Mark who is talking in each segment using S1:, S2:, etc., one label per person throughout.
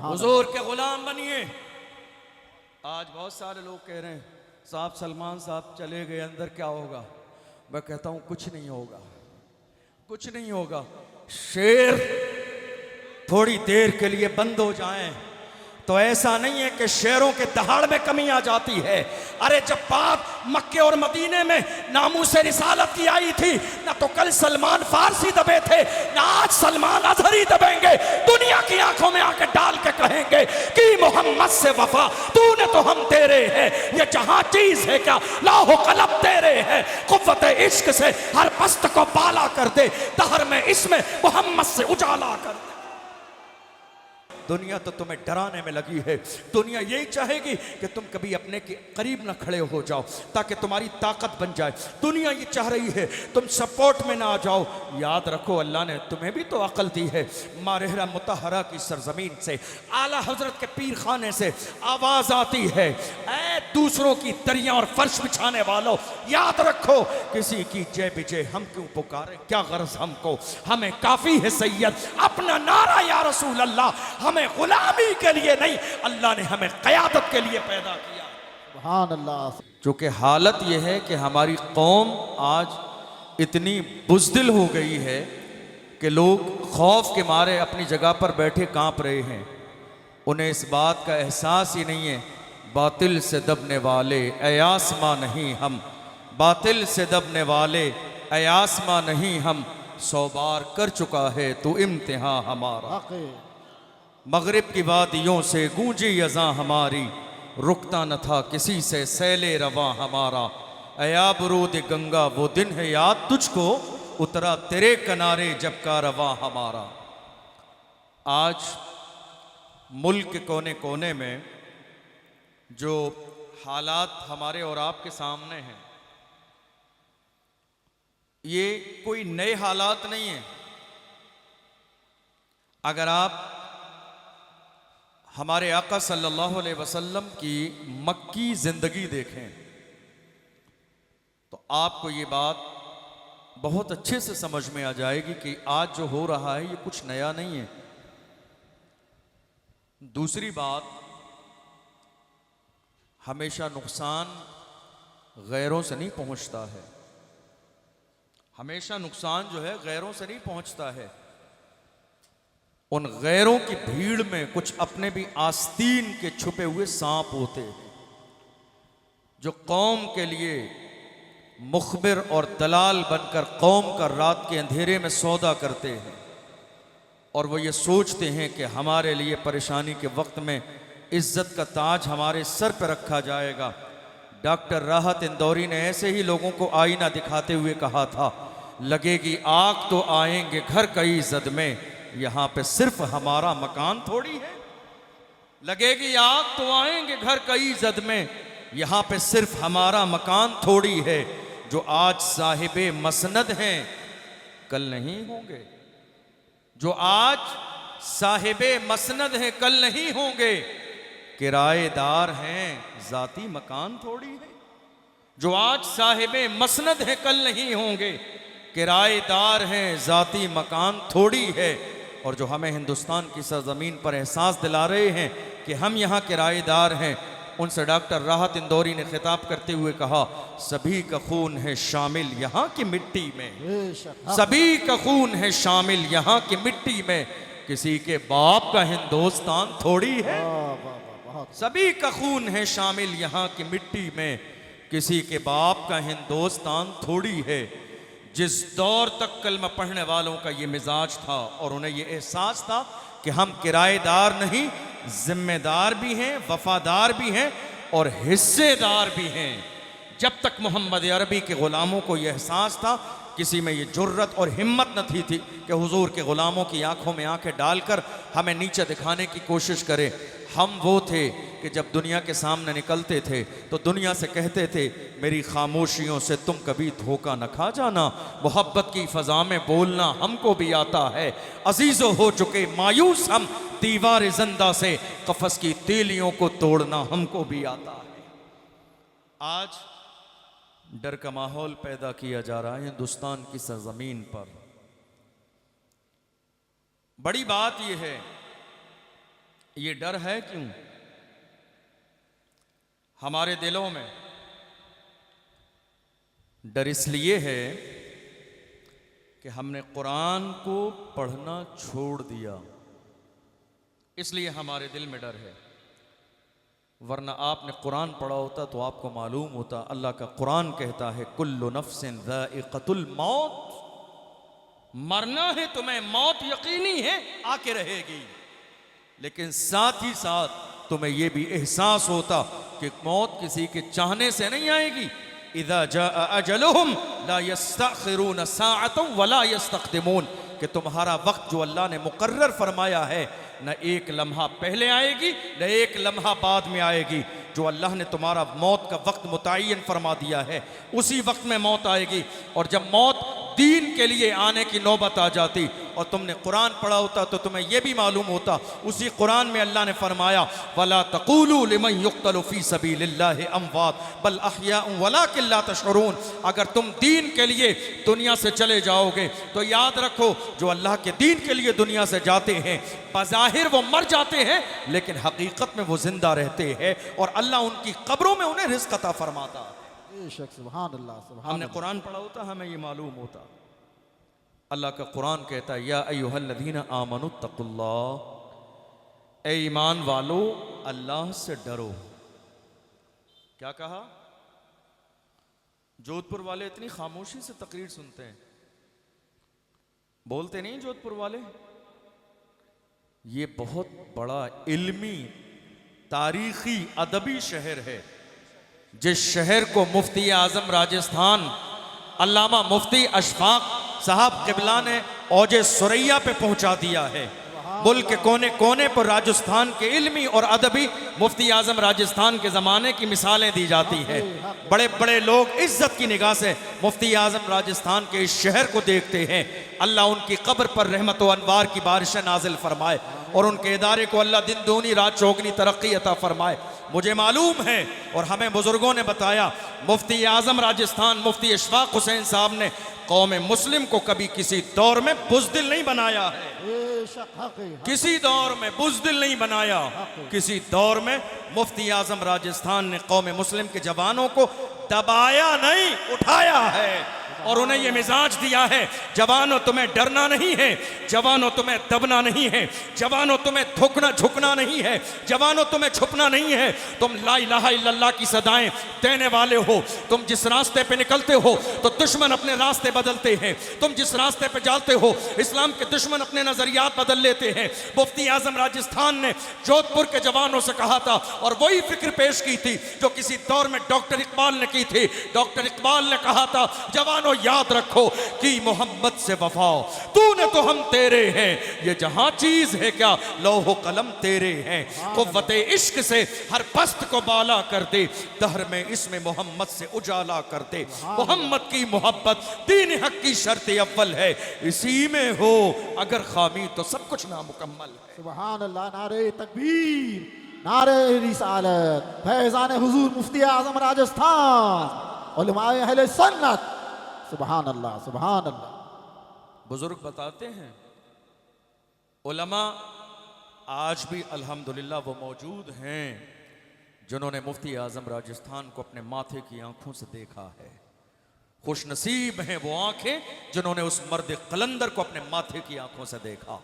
S1: हुजूर के गुलाम बनिए। आज बहुत सारे लोग कह रहे हैं साहब सलमान साहब चले गए अंदर क्या होगा। मैं कहता हूं कुछ नहीं होगा, कुछ नहीं होगा। शेर थोड़ी देर के लिए बंद हो जाएं तो ऐसा नहीं है कि शेरों के दहाड़ में कमी आ जाती है। अरे जब बात मक्के और मदीने में नामूसे रिसालत की आई थी ना, तो कल सलमान फारसी दबे थे ना आज सलमान अजहरी दबेंगे। दुनिया की आंखों में आके डाल के कहेंगे कि मोहम्मद से वफा तूने तो हम तेरे हैं, ये जहां चीज है क्या लाहो कलब तेरे है। कुव्वत इश्क से हर पस्त को बाला कर दे, दहर में इसमें मोहम्मद से उजाला कर दे। दुनिया तो तुम्हें डराने में लगी है। दुनिया यही चाहेगी कि तुम कभी अपने के करीब ना खड़े हो जाओ ताकि तुम्हारी ताकत बन जाए। दुनिया ये चाह रही है तुम सपोर्ट में ना आ जाओ। याद रखो अल्लाह ने तुम्हें भी तो अकल दी है। मारहरा मुतहरा की सरजमीन से, आला हजरत के पीर खाने से आवाज आती है, ऐ दूसरों की दरिया और फर्श बिछाने वालों, याद रखो किसी की जय विजय हम क्यों पुकारे, क्या गरज हमको, हमें काफी है सैयद अपना नारा या रसूल अल्लाह। हमें गुलामी के लिए नहीं, अल्लाह ने हमें क़यादत के लिए पैदा किया।
S2: सुभान अल्लाह।
S1: चूंकि हालत यह है कि हमारी कौम आज इतनी बुज़दिल हो गई है कि लोग खौफ के मारे अपनी जगह पर बैठे कांप रहे हैं। उन्हें इस बात का एहसास ही नहीं है बातिल से दबने वाले ऐ आसमां नहीं हम, बातिल से दबने वाले ऐ आसमां नहीं हम, 100 बार कर चुका है तू इम्तिहान हमारा। मगरिब की वादियों से गूंजी अज़ां हमारी, रुकता न था किसी से सैले रवां हमारा। अया बरूद गंगा वो दिन है याद तुझको, उतरा तेरे किनारे जब का रवां हमारा। आज मुल्क के कोने कोने में जो हालात हमारे और आपके सामने हैं, ये कोई नए हालात नहीं है। अगर आप हमारे आका सल्लल्लाहु अलैहि वसल्लम की मक्की ज़िंदगी देखें तो आपको ये बात बहुत अच्छे से समझ में आ जाएगी कि आज जो हो रहा है ये कुछ नया नहीं है। दूसरी बात, हमेशा नुकसान गैरों से नहीं पहुंचता है, हमेशा नुकसान जो है गैरों से नहीं पहुंचता है। उन गैरों की भीड़ में कुछ अपने भी आस्तीन के छुपे हुए सांप होते हैं जो कौम के लिए मुखबिर और दलाल बनकर कौम का रात के अंधेरे में सौदा करते हैं। और वो ये सोचते हैं कि हमारे लिए परेशानी के वक्त में इज्जत का ताज हमारे सर पर रखा जाएगा। डॉक्टर राहत इंदौरी ने ऐसे ही लोगों को आईना दिखाते हुए कहा था, लगेगी आग तो आएंगे घर कई जद में, यहां पे सिर्फ हमारा मकान थोड़ी है। लगेगी आग तो आएंगे घर कई जद में, यहां पे सिर्फ हमारा मकान थोड़ी है। जो आज साहिबे मसनद हैं कल नहीं होंगे, जो आज साहिबे मसनद हैं कल नहीं होंगे, किराएदार हैं जाती मकान थोड़ी है। जो आज साहिबे मसनद हैं कल नहीं होंगे, किराएदार हैं जाती मकान थोड़ी है। और जो हमें हिंदुस्तान की सरजमीन पर एहसास दिला रहे हैं कि हम यहाँ किराएदार हैं, उनसे डॉक्टर राहत इंदौरी ने खिताब करते हुए कहा, सभी का खून है शामिल यहाँ की मिट्टी में, सभी का खून है शामिल यहाँ की मिट्टी में, किसी के बाप का हिंदुस्तान थोड़ी है। सभी का खून है शामिल यहाँ की मिट्टी में, किसी के बाप का हिंदुस्तान थोड़ी है। जिस दौर तक कलमा पढ़ने वालों का ये मिजाज था और उन्हें ये एहसास था कि हम किराएदार नहीं, जिम्मेदार भी हैं, वफादार भी हैं और हिस्सेदार भी हैं। जब तक मोहम्मद अरबी के ग़ुलामों को यह एहसास था, किसी में ये जुर्रत और हिम्मत न थी कि हुजूर के ग़ुलामों की आंखों में आंखें डालकर हमें नीचे दिखाने की कोशिश करें। हम वो थे कि जब दुनिया के सामने निकलते थे तो दुनिया से कहते थे, मेरी खामोशियों से तुम कभी धोखा न खा जाना, मोहब्बत की फ़ज़ा में बोलना हमको भी आता है, अजीज़ों हो चुके मायूस हम, दीवार ज़िंदा से कफ़स की तीलियों को तोड़ना हमको भी आता है। आज डर का माहौल पैदा किया जा रहा है हिंदुस्तान की सरजमीन पर। बड़ी बात यह है ये डर है क्यों हमारे दिलों में? डर इसलिए है कि हमने कुरान को पढ़ना छोड़ दिया, इसलिए हमारे दिल में डर है। वरना आपने कुरान पढ़ा होता तो आपको मालूम होता, अल्लाह का कुरान कहता है कुल्लु नफ्सिन ज़ाइक़तुल मौत, मरना है तुम्हें, मौत यकीनी है आके रहेगी। लेकिन साथ ही साथ तुम्हें यह भी एहसास होता कि मौत किसी के चाहने से नहीं आएगी। इज़ा जाअ अजलुहुम ला यस्तअखिरून साअतन वला यस्तक़दिमून, कि तुम्हारा वक्त जो अल्लाह ने मुकर्रर फरमाया है न एक लम्हा पहले आएगी न एक लम्हा बाद में आएगी। जो अल्लाह ने तुम्हारा मौत का वक्त मुतय्यन फरमा दिया है उसी वक्त में मौत आएगी। और जब मौत दीन के लिए आने की नौबत आ जाती और तुमने कुरान पढ़ा होता तो तुम्हें यह भी मालूम होता, उसी कुरान में अल्लाह ने फरमाया वला तक़ूलू लिमन युक़्तलु फ़ी सबीलिल्लाहि अमवात बल अहयाउन वलाकिन ला तशऊरून। अगर तुम दीन के लिए दुनिया से चले जाओगे तो याद रखो जो अल्लाह के दीन के लिए दुनिया से जाते हैं बज़ाहिर वो मर जाते हैं, लेकिन हकीकत में वो जिंदा रहते हैं और अल्लाह उनकी कब्रों में उन्हें रिज़्क़ अता फरमाता है।
S2: सुभान अल्लाह।
S1: हमने कुरान पढ़ा होता हमें ये मालूम होता। अल्लाह का कुरान कहता है या अय्युहल्लज़ीना आमनुत्तक़ुल्लाह, ए ईमान वालो अल्लाह से डरो। क्या कहा? जोधपुर वाले इतनी खामोशी से तकरीर सुनते हैं, बोलते नहीं जोधपुर वाले। ये बहुत बड़ा इल्मी तारीखी अदबी शहर है, जिस शहर को मुफ्ती आजम राजस्थान अल्लामा मुफ्ती अशफाक साहब क़िबला ने औजे सुरैया पे पहुंचा दिया है। मुल्क के कोने कोने पर राजस्थान के इल्मी और अदबी मुफ्ती आजम राजस्थान के ज़माने की मिसालें दी जाती हैं। बड़े बड़े लोग इज्जत की निगाह से मुफ्ती आजम राजस्थान के इस शहर को देखते हैं। अल्लाह उनकी कब्र पर रहमत व अनवार की बारिशें नाजिल फरमाए और उनके इदारे को अल्लाह दिन दूनी रात चौगनी तरक्की अता फरमाए। मुझे मालूम है और हमें बुजुर्गों ने बताया, मुफ्ती आजम राजस्थान मुफ्ती इशफाक हुसैन साहब ने कौम मुस्लिम को कभी किसी दौर में बुज़दिल नहीं बनाया है, किसी दौर में बुज़दिल नहीं बनाया। किसी दौर में मुफ्ती आजम राजस्थान ने कौम मुस्लिम के जवानों को दबाया नहीं, उठाया है और उन्हें यह मिजाज दिया है, जवानों तुम्हें डरना नहीं है, जवानों तुम्हें दबना नहीं है, जवानों तुम्हें झुकना नहीं है, जवानों तुम्हें छुपना नहीं है। तुम ला इलाहा इल्लल्लाह की सदाएं देने वाले हो। तुम जिस रास्ते पे निकलते हो तो दुश्मन अपने रास्ते बदलते हैं, तुम जिस रास्ते पे जाते हो इस्लाम के दुश्मन अपने नजरियात बदल लेते हैं। मुफ्ती आजम राजस्थान ने जोधपुर के जवानों से कहा था और वही फिक्र पेश की थी जो किसी दौर में डॉक्टर इकबाल ने की थी। डॉक्टर इकबाल ने कहा था जवानों याद रखो कि मोहम्मद से वफा, तूने तो हम तेरे हैं, ये जहां चीज है क्या लौह कलम तेरे हैं। कुव्वते इश्क से हर पस्त को बाला कर दे, दहर में इसमें मोहम्मद से उजाला कर दे। मोहम्मद की मोहब्बत दीन हक की शर्त अव्वल है, इसी में हो अगर खामी तो सब कुछ नामुकम्मल है।
S2: सुभान अल्लाह। नारे तकबीर, नारे रिसालत, फैज़ान हुजूर मुफ्ती आजम राजस्थान, उलमाए अहले सन्नत। सुभान अल्लाह, सुभान अल्लाह।
S1: बुजुर्ग बताते हैं उलमा आज भी अल्हम्दुलिल्लाह वो मौजूद हैं जिन्होंने मुफ्ती आजम राजस्थान को अपने माथे की आंखों से देखा है। खुश नसीब हैं वो आंखें जिन्होंने उस मर्द कलंदर को अपने माथे की आंखों से देखा।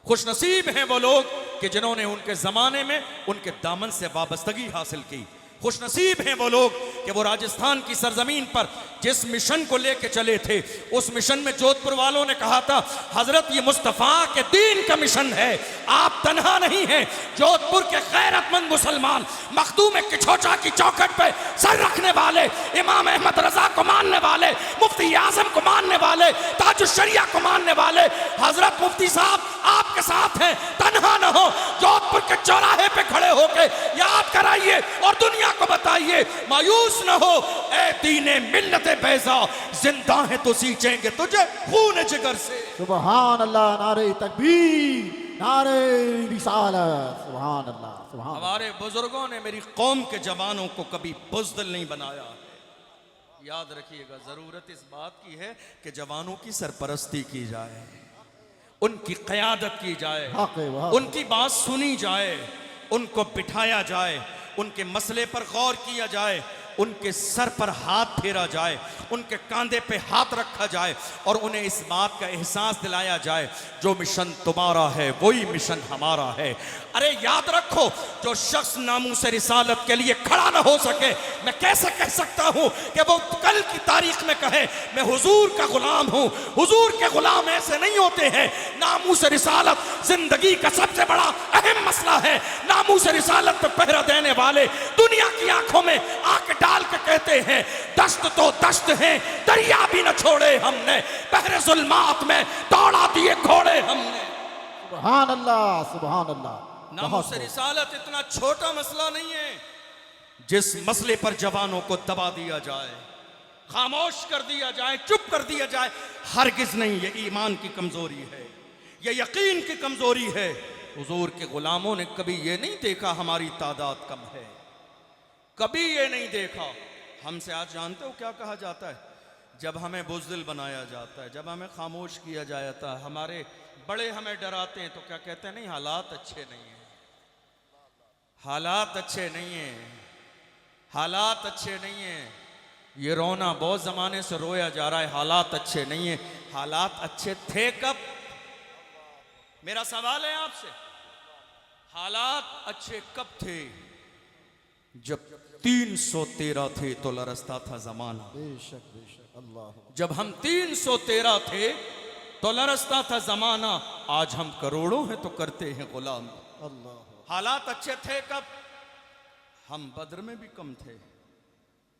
S1: खुश नसीब हैं वो लोग कि जिन्होंने उनके जमाने में उनके दामन से वाबस्तगी हासिल की। खुश नसीब हैं वो लोग कि वो राजस्थान की सरजमीन पर जिस मिशन को लेके चले थे उस मिशन में जोधपुर वालों ने कहा था हजरत ये मुस्तफ़ा के दीन का मिशन है, आप तन्हा नहीं हैं। जोधपुर के गैरतमंद मुसलमान मखदूम किछोचा की चौखट पे सर रखने वाले, इमाम अहमद रजा को मानने वाले, मुफ्ती आजम को मानने वाले, ताजुश्शरिया को मानने वाले हजरत मुफ्ती साहब आपके साथ हैं। तन्हा न हो, जोधपुर के चौराहे पे खड़े होके याद कराइए और दुनिया को बताइए, मायूस न हो ए दीने मिल्लत बैज़ा, जिंदा है तो सींचेंगे तुझे खून जिगर से।
S2: सुभान अल्लाह। नारे तकबीर, नारे रिसालत। सुभान अल्लाह, सुभान।
S1: हमारे बुजुर्गों ने मेरी कौम के जवानों को कभी बुज़दिल नहीं बनाया है। याद रखिएगा, जरूरत इस बात की है कि जवानों की सरपरस्ती की जाए, उनकी क़यादत की जाए, उनकी बात सुनी जाए। उनको बिठाया जाए, उनके मसले पर गौर किया जाए, उनके सर पर हाथ फेरा जाए, उनके कंधे पे हाथ रखा जाए और उन्हें इस बात का एहसास दिलाया जाए जो मिशन तुम्हारा है वही मिशन हमारा है। अरे याद रखो, जो शख्स नामूस रिसालत के लिए खड़ा ना हो सके, मैं कैसे कह सकता हूं कि वो कल की तारीख में कहे मैं हुजूर का गुलाम हूं। हुजूर के गुलाम ऐसे नहीं होते हैं। नामूस रिसालत जिंदगी का सबसे बड़ा अहम मसला है। नामूस रिसालत पे पहरा देने वाले दुनिया की आंखों में आंख डाल के कहते हैं दश्त तो दश्त है, दरिया भी न छोड़े हमने, बहरे जुल्मात में दौड़ा दिए घोड़े हमने।
S2: सुभान अल्लाह, सुभान अल्लाह।
S1: नामूस रिसालत इतना छोटा मसला नहीं है जिस मसले पर जवानों को दबा दिया जाए, खामोश कर दिया जाए, चुप कर दिया जाए, हरगिज नहीं। ये ईमान की कमजोरी है, ये यकीन की कमजोरी है। हुजूर के गुलामों ने कभी ये नहीं देखा हमारी तादाद कम है, कभी ये नहीं देखा। हमसे आज जानते हो क्या कहा जाता है? जब हमें बुज़दिल बनाया जाता है, जब हमें खामोश किया जाता है, हमारे बड़े हमें डराते हैं तो क्या कहते हैं? नहीं, हालात अच्छे नहीं हैं, हालात अच्छे नहीं हैं, हालात अच्छे नहीं हैं। ये रोना बहुत ज़माने से रोया जा रहा है, हालात अच्छे नहीं हैं। हालात अच्छे थे कब? मेरा सवाल है आपसे, हालात अच्छे कब थे? जब 313 थे तो लरसता था जमाना।
S2: बेशक बेशक अल्लाह।
S1: जब हम 313 थे तो लरसता था जमाना। आज हम करोड़ों हैं तो करते हैं गुलाम।
S2: अल्लाह।
S1: हालात अच्छे थे कब? हम बद्र में भी कम थे,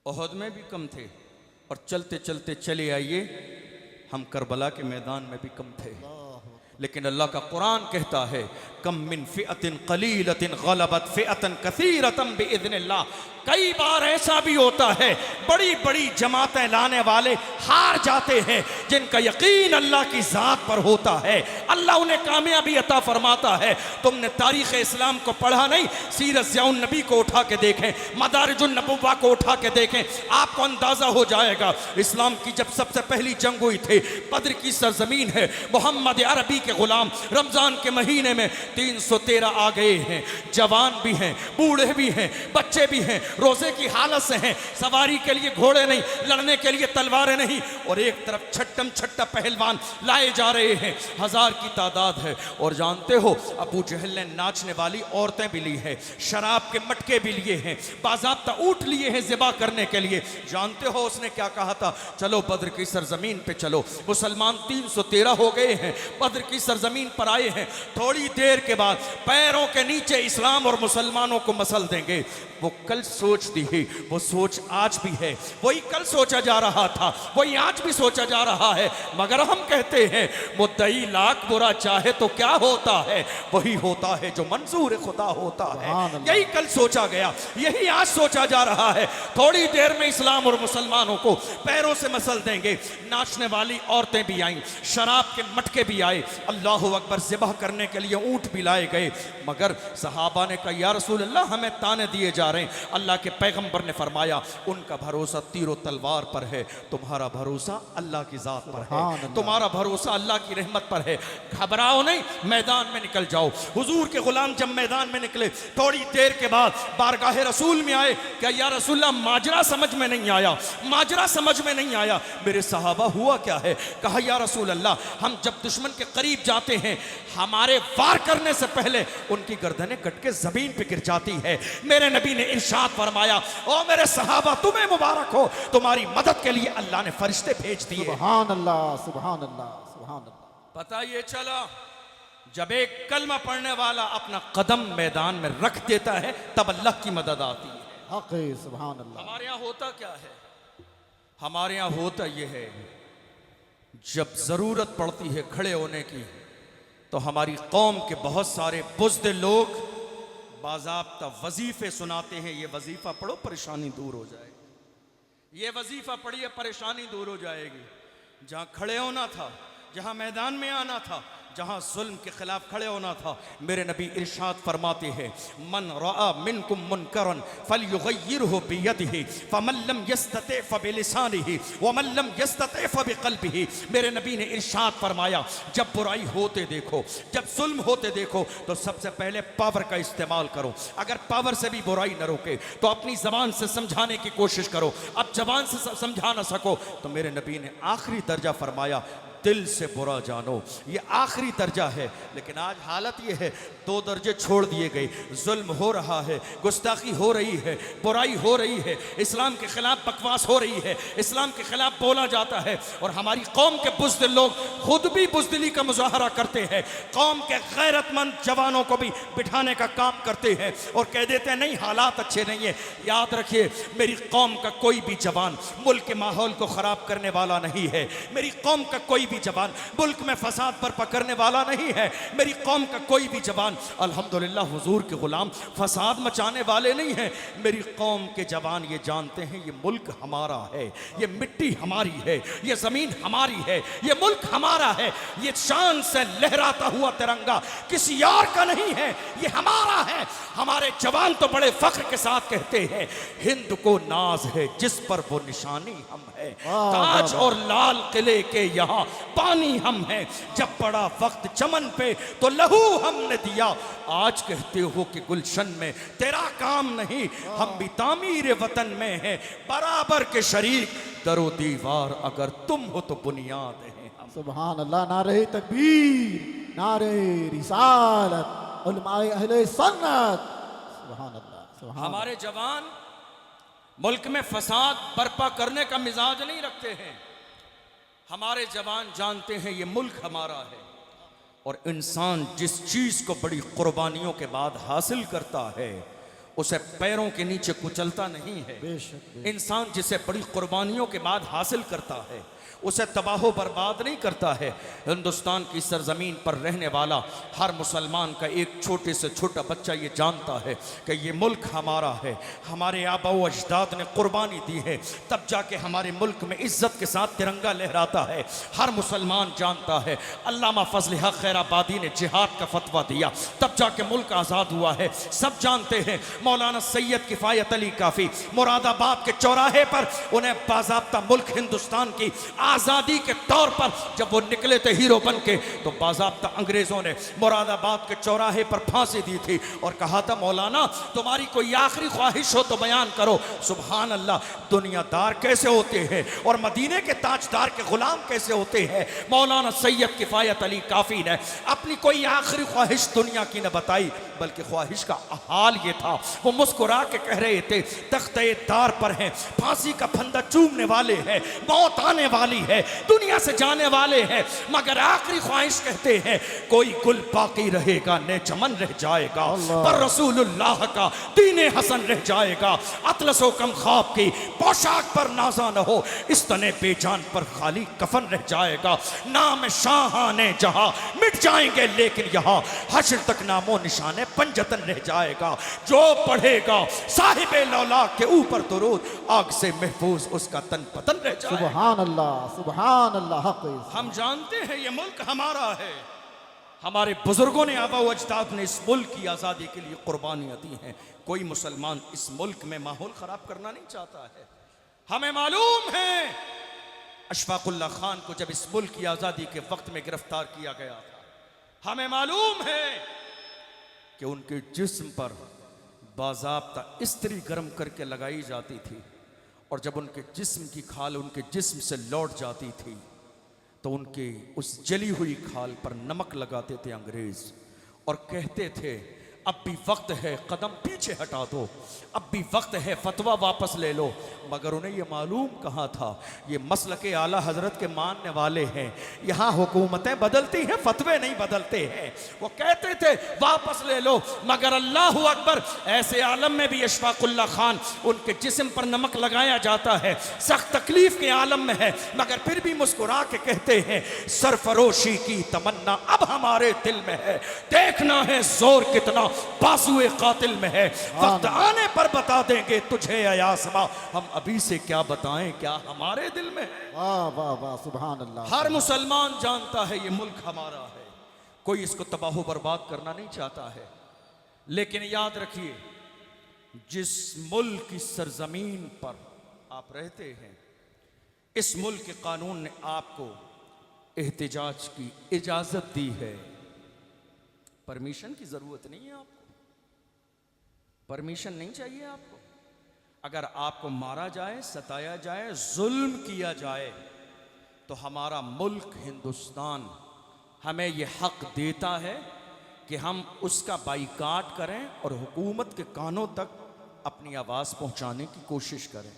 S1: ओहद में भी कम थे, और चलते चलते चले आइए हम करबला के मैदान में भी कम थे। लेकिन अल्लाह का कुरान कहता है कम मिन फिअतिन कलीलतिन गलबत फिअतन कसीरतन बिइज़्निल्लाह। कई बार ऐसा भी होता है बड़ी बड़ी जमातें लाने वाले हार जाते हैं, जिनका यकीन अल्लाह की ज़ात पर होता है, अल्लाह उन्हें कामयाबी अता फरमाता है। तुमने तारीख़ इस्लाम को पढ़ा नहीं, सीरत ज़ियाउन नबी को उठा के देखें, मदारिजुन नबुव्वा को उठा के देखें, आपको अंदाज़ा हो जाएगा। इस्लाम की जब सबसे पहली जंग हुई थी, बद्र की सरजमीन है, मोहम्मद अरबी के गुलाम रमज़ान के महीने में 313 आ गए हैं। जवान भी हैं, बूढ़े भी हैं, बच्चे भी हैं, रोजे की हालत से हैं, सवारी के लिए घोड़े नहीं, लड़ने के लिए तलवारें नहीं, और एक तरफ छट्टम छट्टा पहलवान लाए जा रहे हैं। 1000 की तादाद है। और जानते हो अबू जहल ने नाचने वाली औरतें भी ली हैं, शराब के मटके भी लिए हैं, बाज़ाब्ता ऊँट लिए हैं ज़िबा करने के लिए। जानते हो उसने क्या कहा था? चलो बद्र की सरजमीन पे चलो। मुसलमान 313 हो गए हैं, बद्र की सरजमीन पर आए हैं। थोड़ी देर के बाद पैरों के नीचे इस्लाम और मुसलमानों को मसल देंगे। वो कल सोच दी है, वो सोच आज भी है, वही कल सोचा जा रहा था, वही आज भी सोचा जा रहा है। मगर हम कहते हैं मुद्दई लाख बुरा चाहे तो क्या होता है, वही होता है जो मंजूर खुदा होता है। यही कल सोचा गया, यही आज सोचा जा रहा है। थोड़ी देर में इस्लाम और मुसलमानों को पैरों से मसल देंगे। नाचने वाली औरतें भी आईं, शराब के मटके भी आए, अल्लाह अकबर ज़िबह करने के लिए ऊँट भी लाए गए। मगर सहाबा ने कहा या रसूल अल्लाह हमें ताने दिए जा रहे हैं। अल्लाह के पैगंबर ने फरमाया उनका भरोसा तीरों तलवार पर है, तुम्हारा भरोसा अल्लाह की ज़ात पर है, तुम्हारा भरोसा अल्लाह की रहमत पर है। घबराओ नहीं, मैदान में निकल जाओ। हुजूर के गुलाम जब मैदान में निकले, थोड़ी देर के बाद बारगाह रसूल में आए। क्या या रसूल अल्लाह माजरा समझ में नहीं आया, माजरा समझ में नहीं आया। मेरे सहाबा हुआ क्या है? कहा या रसूल अल्लाह हम जब दुश्मन के करीब जाते हैं, हमारे वार करने से पहले उनकी गर्दनें कट के जमीन पे गिर जाती है। मेरे नबी ने इरशाद फरमाया ओ मेरे सहाबा तुम्हें मुबारक हो, तुम्हारी मदद के लिए अल्लाह ने फरिश्ते भेज दिए।
S2: सुभान अल्लाह, सुभान अल्लाह, सुभान अल्लाह।
S1: पता ये चला जब एक कलमा पढ़ने वाला अपना कदम मैदान में रख देता है तब अल्लाह की मदद आती है।
S2: हक़ है, सुभान अल्लाह।
S1: हमारे यहाँ होता क्या है? हमारे यहाँ होता यह है जब जरूरत पड़ती है खड़े होने की तो हमारी कौम के बहुत सारे बुज़दिल लोग बाज़ाब्ता वजीफे सुनाते हैं, ये वजीफा पढ़ो परेशानी दूर हो जाएगी, ये वजीफा पढ़िए परेशानी दूर हो जाएगी। जहाँ खड़े होना था, जहाँ मैदान में आना था, जहां जुल्म के खिलाफ खड़े होना था, मेरे नबी इरशाद फरमाते हैं, मन रआ मिनकुम मुनकरन फलयुगय्यिरहु बियदिही फमन लम यस्तति फबिलिसानिही वमन लम यस्तति फबिक़ल्बिही। मेरे नबी ने इरशाद फरमाया, जब बुराई होते देखो, जब जुल्म होते देखो, तो सबसे पहले पावर का इस्तेमाल करो। अगर पावर से भी बुराई न रोके तो अपनी जबान से समझाने की कोशिश करो। अब जबान से समझा ना सको तो मेरे नबी ने आखिरी दर्जा फरमाया, दिल से बुरा जानो। ये आखिरी दर्जा है। लेकिन आज हालत ये है, 2 दर्जे छोड़ दिए गए। जुल्म हो रहा है, गुस्ताखी हो रही है, बुराई हो रही है, इस्लाम के खिलाफ बकवास हो रही है, इस्लाम के खिलाफ बोला जाता है, और हमारी कौम के बुज़दिल लोग खुद भी बुज़दिली का मुजाहरा करते हैं, कौम के गैरतमंद जवानों को भी बिठाने का काम करते हैं और कह देते हैं नहीं हालात अच्छे नहीं है। याद रखिए, मेरी कौम का कोई भी जवान मुल्क के माहौल को ख़राब करने वाला नहीं है। मेरी कौम का कोई भी जवान मुल्क में फसाद बर्पा करने वाला नहीं है। मेरी कौम का कोई भी जवान, अल्हम्दुलिल्लाह हुजूर के गुलाम, फसाद मचाने वाले नहीं हैं। मेरी कौम के जवान ये जानते हैं, ये मुल्क हमारा है, ये मिट्टी हमारी है, ये ज़मीन हमारी है, ये मुल्क हमारा है, ये शान से लहराता हुआ तिरंगा किसी और का नहीं है, ये हमारा है। हमारे जवान तो बड़े फख्र के साथ कहते हैं, हिंद को नाज है जिस पर वो निशानी हम है, ताज और लाल किले के यहाँ पानी हम हैं। जब पड़ा वक्त चमन पे तो लहू हमने दिया, आज कहते हो कि गुलशन में तेरा काम नहीं, हम भी तामीर वतन में हैं, बराबर के शरीक, दरो दीवार अगर तुम हो तो बुनियाद हैं हम।
S2: सुभान अल्लाह, नारे तकबीर, नारे रिसालत, उलमाए अहले सन्नत। सुभान अल्लाह, सुभान।
S1: हमारे जवान मुल्क में फसाद बर्पा करने का मिजाज नहीं रखते हैं। हमारे जवान जानते हैं ये मुल्क हमारा है, और इंसान जिस चीज को बड़ी कुर्बानियों के बाद हासिल करता है उसे पैरों के नीचे कुचलता नहीं है।
S2: बेशक।
S1: इंसान जिसे बड़ी कुर्बानियों के बाद हासिल करता है उसे तबाह बर्बाद नहीं करता है। हिंदुस्तान की सरजमीन पर रहने वाला हर मुसलमान का एक छोटे से छोटा बच्चा ये जानता है कि ये मुल्क हमारा है, हमारे आबा व अजदाद ने कुर्बानी दी है, तब जाके हमारे मुल्क में इज्जत के साथ तिरंगा लहराता है। हर मुसलमान जानता है, अल्लामा फजल हक खैराबादी ने जिहाद का फतवा दिया, तब जाके मुल्क आज़ाद हुआ है। सब जानते हैं मौलाना सैयद किफ़ायत अली काफ़ी मुरादाबाद के चौराहे पर, उन्हें बाज़ाब्ता मुल्क हिंदुस्तान की आज़ादी के तौर पर जब वो निकले थे हीरो बन के, तो बाज़ाब्ता अंग्रेज़ों ने मुरादाबाद के चौराहे पर फांसी दी थी और कहा था, मौलाना तुम्हारी कोई आखिरी ख्वाहिश हो तो बयान करो। सुभान अल्लाह, दुनियादार कैसे होते हैं और मदीने के ताजदार के गुलाम कैसे होते हैं। मौलाना सैयद किफ़ायत अली काफ़ी ने अपनी कोई आखिरी ख्वाहिश दुनिया की न बताई, बल्कि ख्वाहिश का हाल ये था, वो मुस्कुरा के कह रहे थे, तख्ते दार पर हैं, फांसी का फंदा चूमने वाले हैं, मौत आने वाली है, दुनिया से जाने वाले हैं, मगर आखिरी ख्वाहिश कहते हैं कोई गुल बाकी रहेगा, ने चमन रह जाएगा, पर रसूलुल्लाह का दीने हसन रह जाएगा। अतलसो कम ख्वाब की पोशाक पर नाजा न हो, इस तने बेजान पर खाली कफन रह जाएगा। नाम शाहाने जहां मिट जाएंगे, लेकिन यहाँ हश्र तक नामो निशाने पंजतन रह जाएगा। जो पढ़ेगा साहिबे लौला के ऊपर दुरूद, आग से महफूज उसका तन पतन रह जाएगा।
S2: सुभान अल्लाह, सुभान अल्लाह।
S1: हम जानते हैं ये मुल्क हमारा है, हमारे बुजुर्गों ने आबा व अजदाद ने इस मुल्क की आज़ादी के लिए कुर्बानियाँ दी हैं। कोई मुसलमान इस मुल्क में माहौल ख़राब करना नहीं चाहता है। हमें मालूम है अशफाकुल्लाह खान को जब इस मुल्क की आज़ादी के वक्त में गिरफ्तार किया गया था, हमें मालूम है कि उनके जिस्म पर बाज़ाब्ता इस्त्री गर्म करके लगाई जाती थी, और जब उनके जिस्म की खाल उनके जिस्म से लौट जाती थी तो उनके उस जली हुई खाल पर नमक लगाते थे अंग्रेज, और कहते थे अब भी वक्त है कदम पीछे हटा दो, अब भी वक्त है फतवा वापस ले लो। मगर उन्हें ये मालूम कहाँ था, ये मसलक आला हजरत के मानने वाले हैं, यहाँ हुकूमतें बदलती हैं, फतवे नहीं बदलते हैं। वो कहते थे वापस ले लो, मगर अल्लाह अकबर, ऐसे आलम में भी अशफाकुल्लाह खान उनके जिस्म पर नमक लगाया जाता है, सख्त तकलीफ के आलम में है, मगर फिर भी मुस्कुरा के कहते हैं सरफरोशी की तमन्ना अब हमारे दिल में है, देखना है जोर कितना बाजुए कातिल में है, वक्त आने पर बता देंगे तुझे अयासमा, हम अभी से क्या बताएं क्या हमारे दिल में है।
S2: वाह वाह वाह, सुभान अल्लाह।
S1: हर मुसलमान जानता है ये मुल्क हमारा है, कोई इसको तबाह बर्बाद करना नहीं चाहता है, लेकिन याद रखिए जिस मुल्क की सरजमीन पर आप रहते हैं, इस मुल्क के कानून ने आपको एहतिजाज की इजाजत दी है। परमिशन की जरूरत नहीं है आपको, परमिशन नहीं चाहिए आपको। अगर आपको मारा जाए, सताया जाए, जुल्म किया जाए, तो हमारा मुल्क हिंदुस्तान हमें यह हक देता है कि हम उसका बाइकाट करें और हुकूमत के कानों तक अपनी आवाज़ पहुंचाने की कोशिश करें।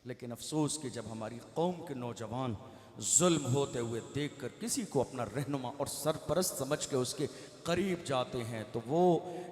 S1: लेकिन अफसोस कि जब हमारी कौम के नौजवान जुल्म होते हुए देखकर किसी को अपना रहनुमा और सरपरस्त समझ के उसके करीब जाते हैं, तो वो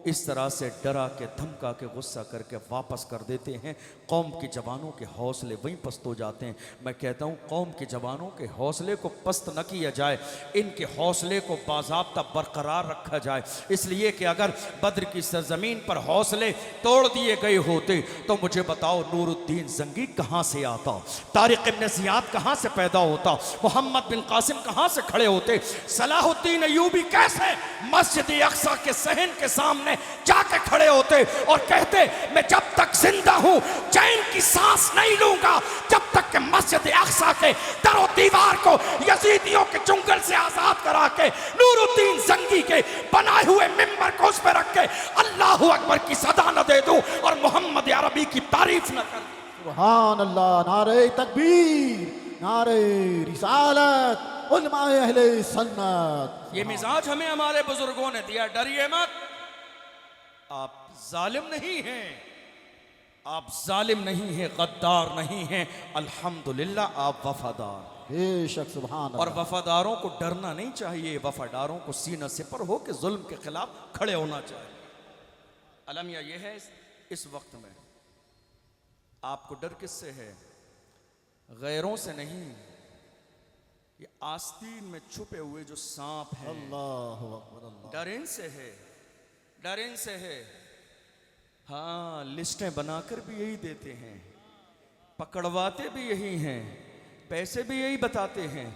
S1: इस तरह से डरा के, धमका के, गुस्सा करके वापस कर देते हैं। कौम के जवानों के हौसले वहीं पस्त हो जाते हैं। मैं कहता हूँ कौम के जवानों के हौसले को पस्त न किया जाए, इनके हौसले को बाज़ाब्ता बरकरार रखा जाए। इसलिए कि अगर बद्र की सरजमीन पर हौसले तोड़ दिए गए होते तो मुझे बताओ नूरुद्दीन जंगी कहाँ से आता, तारिक इब्न ज़ियाद कहाँ से पैदा होता, मोहम्मद बिन कासिम कहाँ से खड़े होते, सलाहुद्दीन अय्यूबी कैसे मस्जिद अक्सा के सहन के सामने जाके खड़े होते और कहते मैं जब तक जिंदा हूं चैन की सांस नहीं लूंगा जब तक कि मस्जिद अक्सा के दरो दीवार को यजीदियों के चुंगल से आजाद करा के नूरुद्दीन जंगी के बनाए हुए मिंबर को उस पर रख के अल्लाह अकबर की सदा न दे दूं और मोहम्मद अरबी की तारीफ न कर।
S2: सुभान अल्लाह, नारे तकबीर, नारे रिसालत, उलमाए अहले सन्नत।
S1: ये मिजाज हमें हमारे बुजुर्गों ने दिया। डरिए मत, आप जालिम नहीं हैं, आप जालिम नहीं हैं, गद्दार नहीं हैं, अल्हम्दुलिल्लाह आप वफादार।
S2: बेशक, सुभान
S1: और
S2: अल्लाह।
S1: वफादारों को डरना नहीं चाहिए, वफादारों को सीना सिपर हो के जुल्म के खिलाफ खड़े होना चाहिए। अलमिया ये है इस वक्त में आपको डर किससे है? गैरों से नहीं, ये आस्तीन में छुपे हुए जो सांप हैं,
S2: अल्लाह अकबर, अल्लाह।
S1: डर इनसे है, डर इनसे है। हाँ, लिस्टें बनाकर भी यही देते हैं, पकड़वाते भी यही हैं, पैसे भी यही बताते हैं,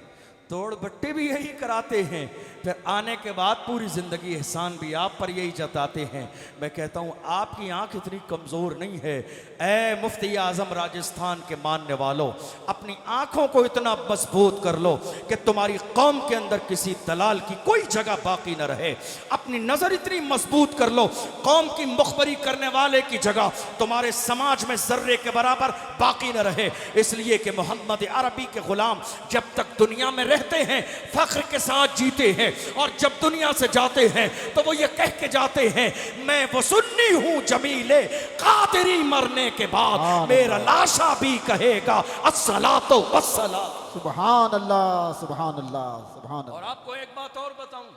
S1: तोड़ बट्टे भी यही कराते हैं, फिर आने के बाद पूरी ज़िंदगी एहसान भी आप पर यही जताते हैं। मैं कहता हूँ आपकी आंख इतनी कमज़ोर नहीं है। ऐ मुफ्ती आज़म राजस्थान के मानने वालों, अपनी आंखों को इतना मजबूत कर लो कि तुम्हारी कौम के अंदर किसी दलाल की कोई जगह बाकी न रहे। अपनी नज़र इतनी मजबूत कर लो, कौम की मुखबरी करने वाले की जगह तुम्हारे समाज में जर्रे के बराबर बाकी न रहे। इसलिए कि मोहम्मद अरबी के ग़ुलाम जब तक दुनिया में रहते हैं फख्र के साथ जीते हैं, और जब दुनिया से जाते हैं तो वो ये कह के जाते हैं मैं वो सुन्नी हूं जमीले कादरी, मरने के बाद मेरा लाशा भी कहेगा अस्सलातो वस्सलाम।
S2: सुभान अल्लाह, सुभान अल्लाह, सुभान अल्लाह।
S1: और आपको एक बात और बताऊं,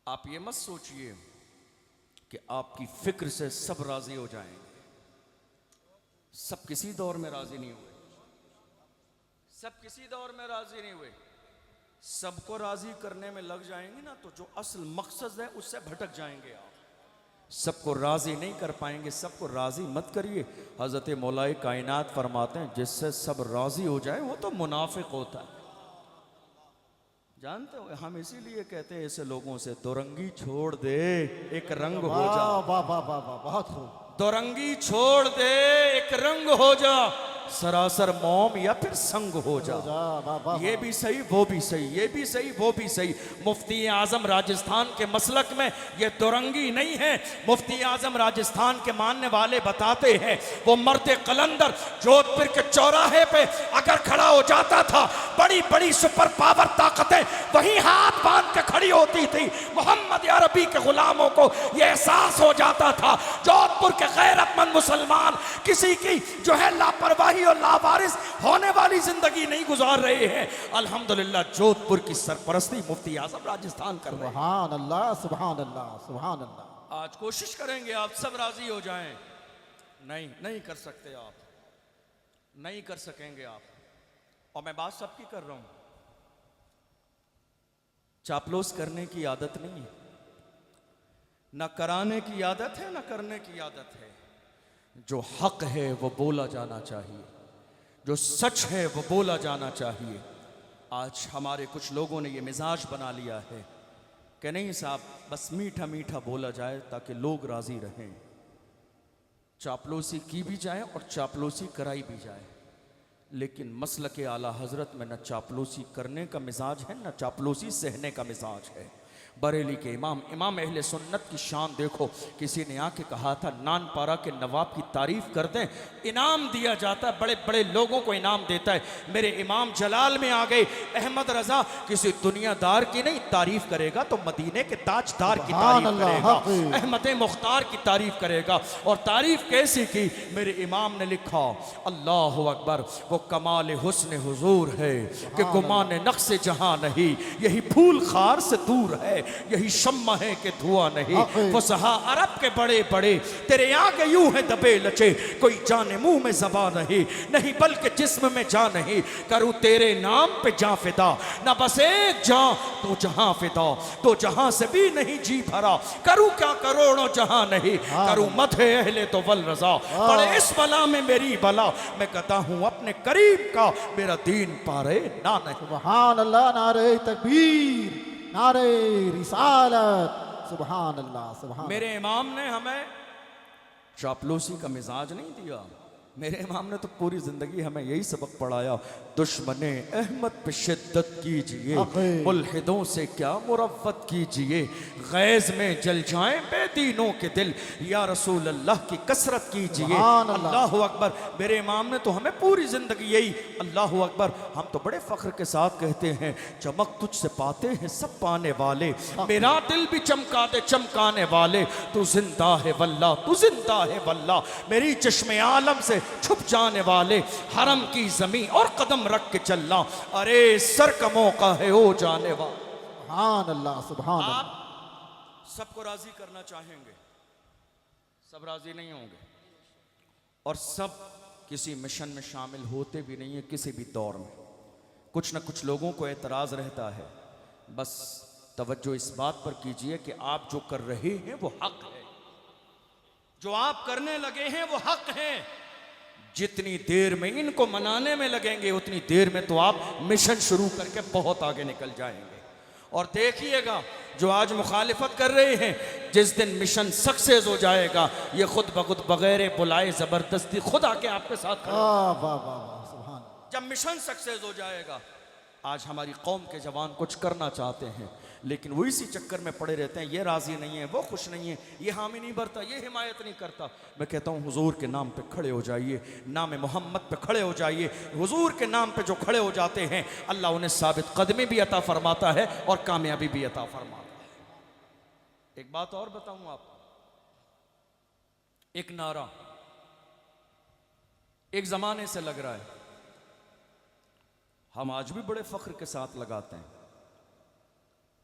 S1: आप ये मत सोचिए कि आपकी फिक्र से सब राजी हो जाएंगे। सब किसी दौर में राजी नहीं हुए, सब किसी दौर में राजी नहीं हुए। सबको राजी करने में लग जाएंगे ना तो जो असल मकसद है उससे भटक जाएंगे आप। सबको राजी नहीं कर पाएंगे, सबको राजी मत करिए। हजरत मौलाए कायनात फरमाते हैं जिससे सब राजी हो जाए वो तो मुनाफिक होता है। जानते हो हम इसीलिए कहते हैं ऐसे लोगों से दोरंगी छोड़ दे एक रंग हो जा।
S2: वाह वाह वाह वाह, बहुत खूब।
S1: दोरंगी छोड़ दे एक रंग हो जा, सरासर मोम या फिर संग हो जा। ये भी सही वो भी सही, ये भी सही वो भी सही। मुफ्ती आजम राजस्थान के मसलक में ये दोरंगी नहीं है। मुफ्ती आजम राजस्थान के मानने वाले बताते हैं वो मर्द कलंदर जोधपुर के चौराहे पे अगर खड़ा हो जाता था, बड़ी बड़ी सुपर पावर ताकतें वहीं हाथ बांध के खड़ी होती थी। मोहम्मद अरबी के गुलामों को यह एहसास हो जाता था जोधपुर के गैरतमंद मुसलमान किसी की जो है लापरवाही और लावारिस होने वाली जिंदगी नहीं गुजार रहे हैं। अल्हम्दुलिल्लाह जोधपुर की सरपरस्ती मुफ्ती आजम राजस्थान कर रहे हैं।
S2: सुभान अल्लाह, सुभान अल्लाह, सुभान अल्लाह।
S1: आज कोशिश करेंगे आप सब राजी हो जाएं। नहीं, नहीं कर सकते आप, नहीं कर सकेंगे आप। और मैं बात सबकी कर रहा हूं, चापलूस करने की आदत नहीं है, न कराने की आदत है, न करने की आदत है। जो हक है वो बोला जाना चाहिए, जो सच है वो बोला जाना चाहिए। आज हमारे कुछ लोगों ने ये मिजाज बना लिया है कि नहीं साहब, बस मीठा मीठा बोला जाए ताकि लोग राजी रहें, चापलूसी की भी जाए और चापलूसी कराई भी जाए। लेकिन मसलक आला हजरत में न चापलूसी करने का मिजाज है, न चापलूसी सहने का मिजाज है। बरेली के इमाम अहले सुन्नत की शान देखो। किसी ने आके कहा था नानपारा के नवाब की तारीफ कर दें, इनाम दिया जाता है, बड़े बड़े लोगों को इनाम देता है। मेरे इमाम जलाल में आ गए, अहमद रजा किसी दुनियादार की नहीं तारीफ करेगा तो मदीने के ताजदार की तारीफ करेगा, अहमद मुख्तार की तारीफ करेगा। और तारीफ कैसी की? मेरे इमाम ने लिखा, अल्लाह अकबर, वो कमाल हुस्न हुजूर है कि गुमान नक्श जहां नहीं, यही फूल खार से दूर है, यही शम्मा है कि धुआं नहीं। वो सहा अरब के बड़े बड़े तेरे आगे यूं है दबे लचे, कोई जाने मुंह में ज़बां नहीं बल्कि जिस्म में जान नहीं। करूं तेरे नाम पे जां फिदा, ना बस एक जां तो जहां फिदा, तो जहां से भी नहीं जी भरा। करूं क्या करोड़ों जहां नहीं, करूं मथे अहले तो वल रजा। पड़े इस बला में मेरी बला, मैं कहता हूं अपने करीब का, मेरा दीन पारे ना नहीं।
S2: सुभान अल्लाह, नारे तकबीर, नारे रिसालत, सुभान अल्लाह, सुभान।
S1: मेरे इमाम ने हमें चापलूसी का मिजाज नहीं दिया। मेरे इमाम ने तो पूरी जिंदगी हमें यही सबक पढ़ाया, दुश्मने अहमद पे शिद्दत कीजिए, मुल्हिदों से क्या मुरव्वत कीजिए, गैज में जल जाएं बेदीनों के दिल, या रसूल अल्लाह की कसरत कीजिए। अल्लाह अकबर। मेरे इमाम ने तो हमें पूरी जिंदगी यही, अल्लाह अकबर। हम तो बड़े फख्र के साथ कहते हैं, चमक तुझसे पाते हैं सब पाने वाले, मेरा दिल भी चमका दे चमकाने वाले, तू जिंदा है वल्लाह, तू जिंदा है वल्लाह। मेरी चश्मे आलम से छुप जाने वाले, हरम की जमीन और कदम रख के चलना, अरे सर का मौका है ओ जाने वाला।
S2: सुभान अल्लाह, सुभान अल्लाह।
S1: आप सबको राजी करना चाहेंगे, सब राजी नहीं होंगे, और सब किसी मिशन में शामिल होते भी नहीं है। किसी भी दौर में कुछ न कुछ लोगों को एतराज रहता है। बस तवज्जो इस बात पर कीजिए कि आप जो कर रहे हैं वो हक है, जो आप करने लगे हैं वो हक है। जितनी देर में इनको मनाने में लगेंगे उतनी देर में तो आप मिशन शुरू करके बहुत आगे निकल जाएंगे। और देखिएगा जो आज मुखालिफत कर रहे हैं, जिस दिन मिशन सक्सेस हो जाएगा, ये खुद बखुद बगैर बुलाए जबरदस्ती खुद आके आपके साथ खड़ा।
S2: वाह वाह वाह, सुभान।
S1: जब मिशन सक्सेस हो जाएगा, आज हमारी कौम के जवान कुछ करना चाहते हैं लेकिन वो इसी चक्कर में पड़े रहते हैं, ये राजी नहीं है, वो खुश नहीं है, ये हामी नहीं भरता, ये हिमायत नहीं करता। मैं कहता हूँ हुजूर के नाम पे खड़े हो जाइए, नाम मोहम्मद पे खड़े हो जाइए। हुजूर के नाम पे जो खड़े हो जाते हैं, अल्लाह उन्हें साबित कदमी भी अता फरमाता है और कामयाबी भी अता फरमाता है। एक बात और बताऊं आपको, एक नारा एक जमाने से लग रहा है, हम आज भी बड़े फख्र के साथ लगाते हैं।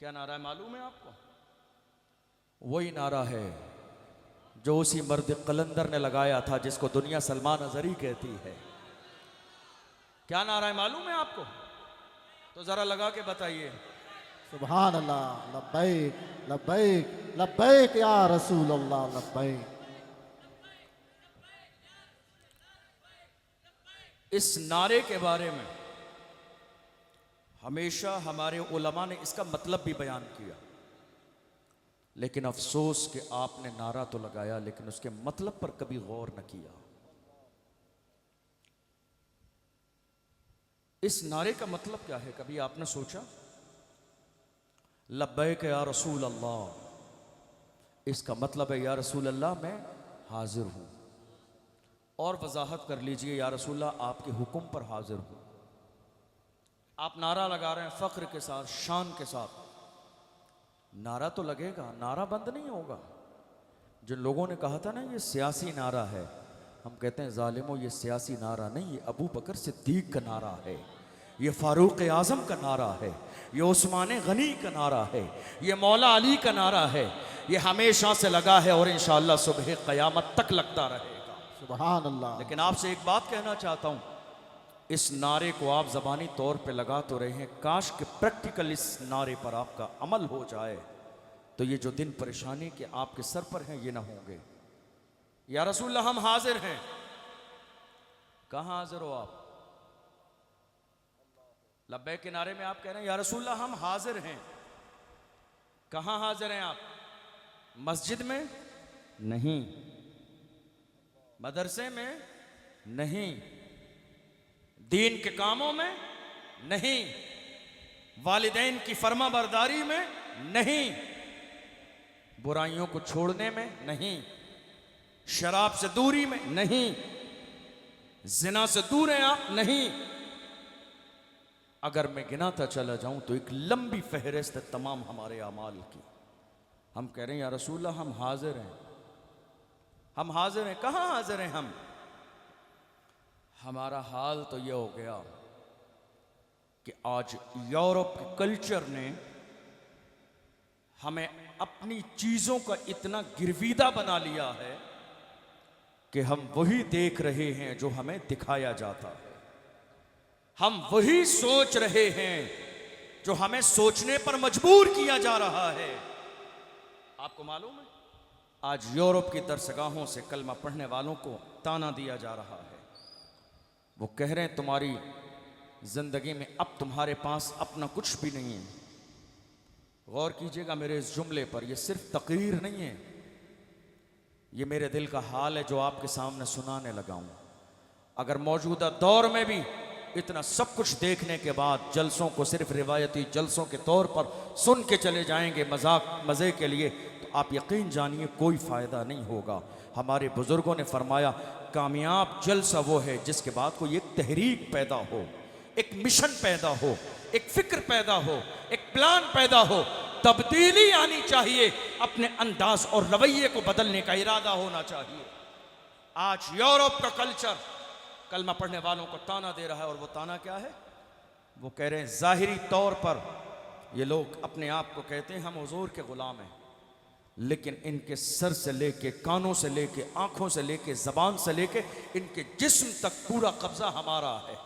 S1: क्या नारा है मालूम है आपको? वही नारा है जो उसी मर्द कलंदर ने लगाया था जिसको दुनिया सलमान अजहरी कहती है। क्या नारा है मालूम है आपको? तो जरा लगा के बताइए।
S2: सुभान अल्लाह, लब्बैक लब्बैक लब्बैक या रसूल अल्लाह, लब्बैक।
S1: इस नारे के बारे में हमेशा हमारे उलमा ने इसका मतलब भी बयान किया, लेकिन अफसोस कि आपने नारा तो लगाया लेकिन उसके मतलब पर कभी गौर न किया। इस नारे का मतलब क्या है, कभी आपने सोचा? लब्बैक या रसूल अल्लाह, इसका मतलब है या रसूल अल्लाह मैं हाजिर हूं। और वजाहत कर लीजिए, या रसूल अल्लाह आपके हुक्म पर हाजिर हूं। आप नारा लगा रहे हैं फख्र के साथ, शान के साथ, नारा तो लगेगा, नारा बंद नहीं होगा। जिन लोगों ने कहा था ना ये सियासी नारा है, हम कहते हैं जालिमो ये सियासी नारा नहीं, ये अबू बकर सिद्दीक का नारा है, ये फारूक आजम का नारा है, ये उस्मान गनी का नारा है, ये मौला अली का नारा है। ये हमेशा से लगा है और इंशाअल्लाह सुबह क़यामत तक लगता रहेगा।
S2: सुभान अल्लाह।
S1: लेकिन आपसे एक बात कहना चाहता हूँ, इस नारे को आप ज़बानी तौर पे लगा तो रहे हैं, काश कि प्रैक्टिकल इस नारे पर आपका अमल हो जाए तो ये जो दिन परेशानी के आपके सर पर हैं ये ना होंगे। या रसूलल्लाह हम हाजिर हैं। कहाँ हाजिर हो आप? लब्बैक के नारे में आप कह रहे हैं या रसूलल्लाह हम हाजिर हैं। कहाँ हाजिर हैं आप? मस्जिद में नहीं, मदरसे में नहीं, दीन के कामों में नहीं, वालिदैन की फर्माबरदारी में नहीं, बुराइयों को छोड़ने में नहीं, शराब से दूरी में नहीं, जिना से दूर हैं आप नहीं। अगर मैं गिनाता चला जाऊं तो एक लंबी फहरिस्त है तमाम हमारे अमाल की। हम कह रहे हैं या रसूलल्लाह हम हाजिर हैं, हम हाजिर हैं। कहाँ हाजिर हैं हम? हमारा हाल तो यह हो गया कि आज यूरोप के कल्चर ने हमें अपनी चीजों का इतना गिरवीदा बना लिया है कि हम वही देख रहे हैं जो हमें दिखाया जाता है, हम वही सोच रहे हैं जो हमें सोचने पर मजबूर किया जा रहा है। आपको मालूम है आज यूरोप की दरसगाहों से कलमा पढ़ने वालों को ताना दिया जा रहा है। वो कह रहे हैं तुम्हारी जिंदगी में अब तुम्हारे पास अपना कुछ भी नहीं है। गौर कीजिएगा मेरे इस जुमले पर, यह सिर्फ तकरीर नहीं है, ये मेरे दिल का हाल है जो आपके सामने सुनाने लगा हूं। अगर मौजूदा दौर में भी इतना सब कुछ देखने के बाद जलसों को सिर्फ रिवायती जलसों के तौर पर सुन के चले जाएंगे मजाक मज़े के लिए, तो आप यकीन जानिए कोई फ़ायदा नहीं होगा। हमारे बुज़ुर्गों ने फरमाया कामयाब जलसा वो है जिसके बाद कोई एक तहरीक पैदा हो, एक मिशन पैदा हो, एक फ़िक्र पैदा हो, एक प्लान पैदा हो, तब्दीली आनी चाहिए, अपने अंदाज और रवैये को बदलने का इरादा होना चाहिए। आज यूरोप का कल्चर कलमा पढ़ने वालों को ताना दे रहा है, और वो ताना क्या है? वो कह रहे हैं ज़ाहिरी तौर पर ये लोग अपने आप को कहते हैं हम हुजूर के ग़ुलाम हैं, लेकिन इनके सर से लेके कानों से लेके आंखों से लेके ज़बान से लेके इनके जिस्म तक पूरा कब्जा हमारा है,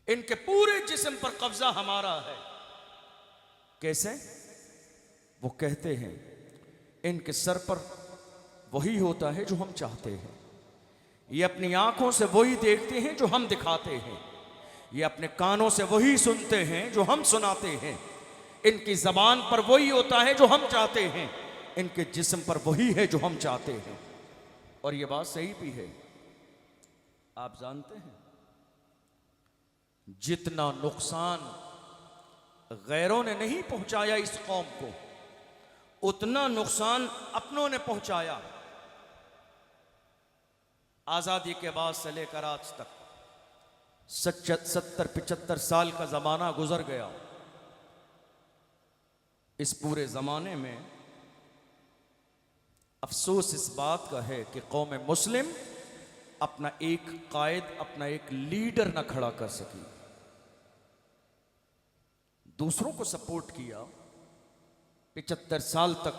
S1: इनके पूरे जिस्म पर कब्जा हमारा है। कैसे? वो कहते हैं इनके सर पर वही होता है जो हम चाहते हैं, ये अपनी आंखों से वही देखते हैं जो हम दिखाते हैं, ये अपने कानों से वही सुनते हैं जो हम सुनाते हैं, इनकी ज़बान पर वही होता है जो हम चाहते हैं, इनके जिस्म पर वही है जो हम चाहते हैं। और ये बात सही भी है। आप जानते हैं जितना नुकसान गैरों ने नहीं पहुंचाया इस कौम को, उतना नुकसान अपनों ने पहुंचाया। आज़ादी के बाद से लेकर आज तक 70-75 साल का ज़माना गुजर गया। इस पूरे ज़माने में अफसोस इस बात का है कि कौम मुस्लिम अपना एक कायद, अपना एक लीडर न खड़ा कर सकी। दूसरों को सपोर्ट किया, 75 साल तक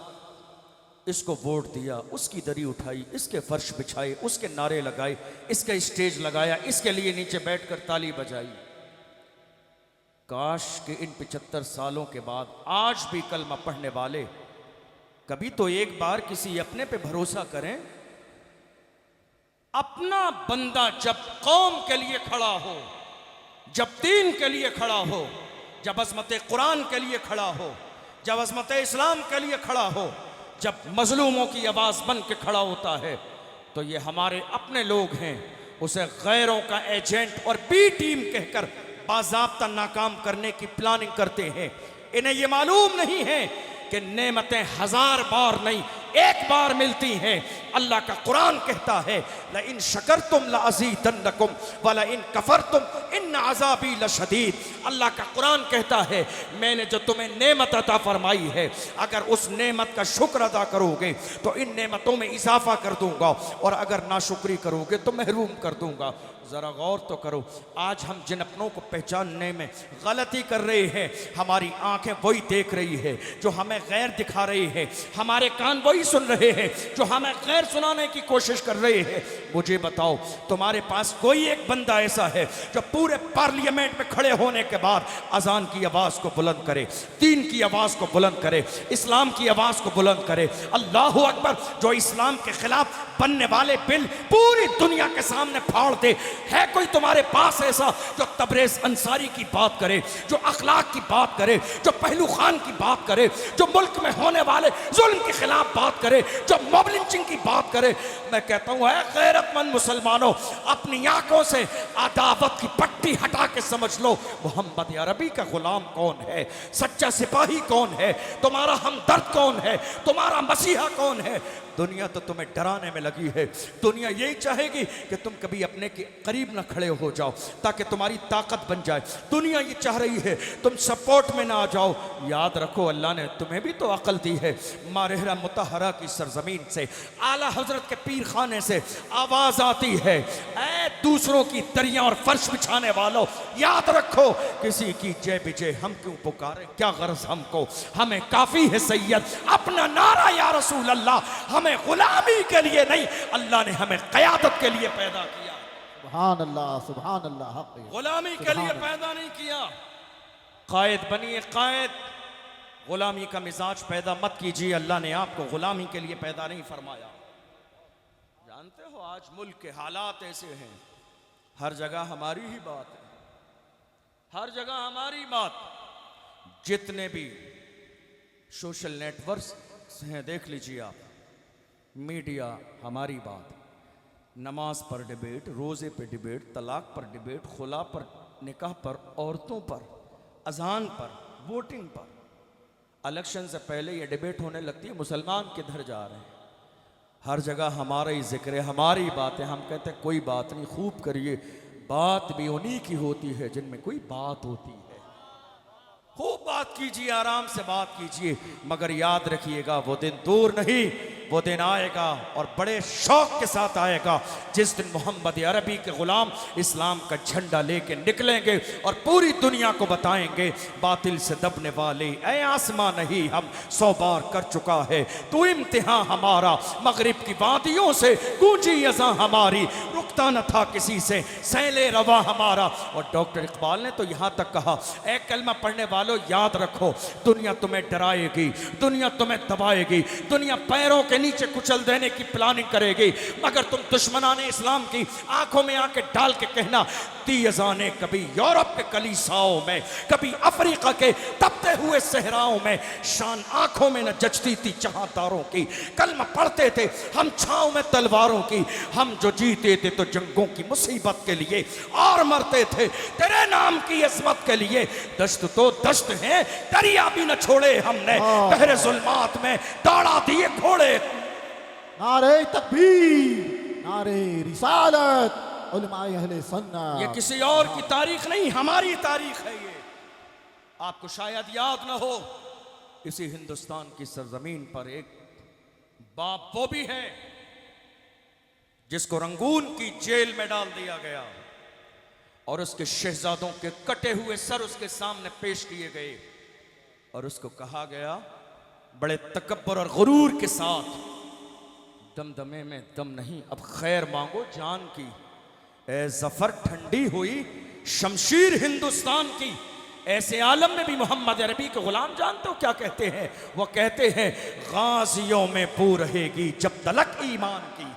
S1: इसको वोट दिया, उसकी दरी उठाई, इसके फर्श बिछाए, उसके नारे लगाए, इसका स्टेज लगाया, इसके लिए नीचे बैठकर ताली बजाई। काश कि इन 75 सालों के बाद आज भी कलमा पढ़ने वाले कभी तो एक बार किसी अपने पे भरोसा करें। अपना बंदा जब कौम के लिए खड़ा हो, जब दीन के लिए खड़ा हो, जब अज़मत कुरान के लिए खड़ा हो, जब अज़मत इस्लाम के लिए खड़ा हो, जब मजलूमों की आवाज़ बन के खड़ा होता है, तो ये हमारे अपने लोग हैं, उसे गैरों का एजेंट और बी टीम कहकर बाज़ाब्ता नाकाम करने की प्लानिंग करते हैं। इन्हें ये मालूम नहीं है कि नेमतें 1000 बार नहीं, एक बार मिलती हैं। अल्लाह का कुरान कहता है ला इन शकरतुम ला अज़ीदन्नकुम व ला इन कफरतुम इन अज़ाबी लशदीद। अल्लाह का कुरान कहता है मैंने जो तुम्हें नेमत अता फरमाई है, अगर उस नेमत का शुक्र अदा करोगे तो इन नेमतों में इजाफा कर दूंगा, और अगर नाशुक्री करोगे तो महरूम कर दूंगा। ज़रा गौर तो करो, आज हम जिन अपनों को पहचानने में गलती कर रहे हैं, हमारी आंखें वही देख रही है जो हमें गैर दिखा रही है, हमारे कान वही सुन रहे हैं, जो हमें खैर सुनाने की कोशिश कर रहे हैं, मुझे बताओ तुम्हारे पास कोई एक बंदा ऐसा है जो पूरे पार्लियामेंट में खड़े होने के बाद अजान की आवाज को बुलंद करे, दीन की आवाज को बुलंद करे, इस्लाम की आवाज को बुलंद करे, अल्लाहु अकबर, जो इस्लाम के खिलाफ बनने वाले बिल पूरी दुनिया के सामने फाड़ दे? है कोई तुम्हारे पास ऐसा जो तबरेज अंसारी की बात करे, जो अखलाक की बात करे, जो पहलू खान की बात करे, जो मुल्क में होने वाले जुल्म के खिलाफ बात करे, जो मॉब लिंचिंग की बात करे? मैं कहता हूं है गैरतमंद मुसलमानों, अपनी आंखों से अदावत की पट्टी हटा के समझ लो मोहम्मद अरबी का गुलाम कौन है, सच्चा सिपाही कौन है, तुम्हारा हमदर्द कौन है, तुम्हारा मसीहा कौन है। दुनिया तो तुम्हें डराने में लगी है, दुनिया यही चाहेगी कि तुम कभी अपने के करीब ना खड़े हो जाओ ताकि तुम्हारी ताकत बन जाए। दुनिया ये चाह रही है तुम सपोर्ट में ना आ जाओ। याद रखो अल्लाह ने तुम्हें भी तो अकल दी है। मारहरा मुतहरा की सरजमीन से, आला हजरत के पीर खाने से आवाज आती है, ऐ दूसरों की दरिया और फर्श बिछाने वालों, याद रखो किसी की जय विजय हम क्यों पुकारे, क्या गरज हमको, हमें काफी है सैयद अपना नारा या रसूल अल्लाह। हमें गुलामी के लिए नहीं, अल्लाह ने हमें क़यादत के लिए पैदा किया।
S2: सुभान अल्लाह, सुभान अल्लाह,
S1: गुलामी के लिए पैदा नहीं किया। कायद बनिए कायद, गुलामी का मिजाज पैदा मत कीजिए। अल्लाह ने आपको गुलामी के लिए पैदा नहीं फरमाया। जानते हो आज मुल्क के हालात ऐसे हैं, हर जगह हमारी ही बात है, हर जगह हमारी बात। जितने भी सोशल नेटवर्क्स हैं देख लीजिए आप, मीडिया हमारी बात, नमाज पर डिबेट, रोज़े पर डिबेट, तलाक पर डिबेट, खुला पर, निकाह पर, औरतों पर, अजान पर, वोटिंग पर। इलेक्शन से पहले ये डिबेट होने लगती है मुसलमान किधर जा रहे हैं। हर जगह हमारा ही जिक्र है, हमारी बातें। हम कहते हैं कोई बात नहीं, खूब करिए। बात भी उन्हीं की होती है जिनमें कोई बात होती है। खूब बात कीजिए, आराम से बात कीजिए, मगर याद रखिएगा वो दिन दूर नहीं, वो दिन आएगा और बड़े शौक के साथ आएगा जिस दिन मोहम्मद अरबी के गुलाम इस्लाम का झंडा लेके निकलेंगे और पूरी दुनिया को बताएंगे बातिल से दबने वाले, ऐ आसमां नहीं हम 100 बार कर चुका है तू इम्तिहान हमारा, मगरिब की वादियों से गूंजी अज़ां हमारी, रुकता न था किसी से सैले रवा हमारा। और डॉक्टर इकबाल ने तो यहाँ तक कहा, ऐ कलमा पढ़ने वालों याद रखो, दुनिया तुम्हें डराएगी, दुनिया तुम्हें दबाएगी, दुनिया पैरों के नीचे कुचल देने की प्लानिंग करेगी, मगर तुम दुश्मनाने इस्लाम की आंखों में आके डाल के कहना, दी अज़ाने कभी यूरोप के कलीसाओं में, कभी अफ्रीका के तपते हुए सहराओं में, शान आंखों में न जचती थी जहांदारों की, कलमा पढ़ते थे हम छांव में तलवारों की, हम जो जीते थे तो जंगों की मुसीबत के लिए और मरते थे तेरे नाम की इस्मत के लिए। दश्त तो दश्त है, दरिया भी न छोड़े हमने, तहरे जुल्मात में दौड़ा दिए घोड़े।
S2: नारे तकबीर, नारे रिसालत, उलमाए अहले सुन्नत।
S1: ये किसी और की तारीख नहीं, हमारी तारीख है ये। आपको शायद याद ना हो, इसी हिंदुस्तान की सरजमीन पर एक बाप वो भी है जिसको रंगून की जेल में डाल दिया गया और उसके शहजादों के कटे हुए सर उसके सामने पेश किए गए और उसको कहा गया बड़े तकब्बुर और गुरूर के साथ, दमदमे में दम नहीं, अब खैर मांगो जान की। ए जफर ठंडी हुई शमशीर हिंदुस्तान की, ऐसे आलम में भी मोहम्मद अरबी के गुलाम जानते हो क्या कहते हैं? वो कहते हैं गाजियों में पू रहेगी जब तलक ईमान की,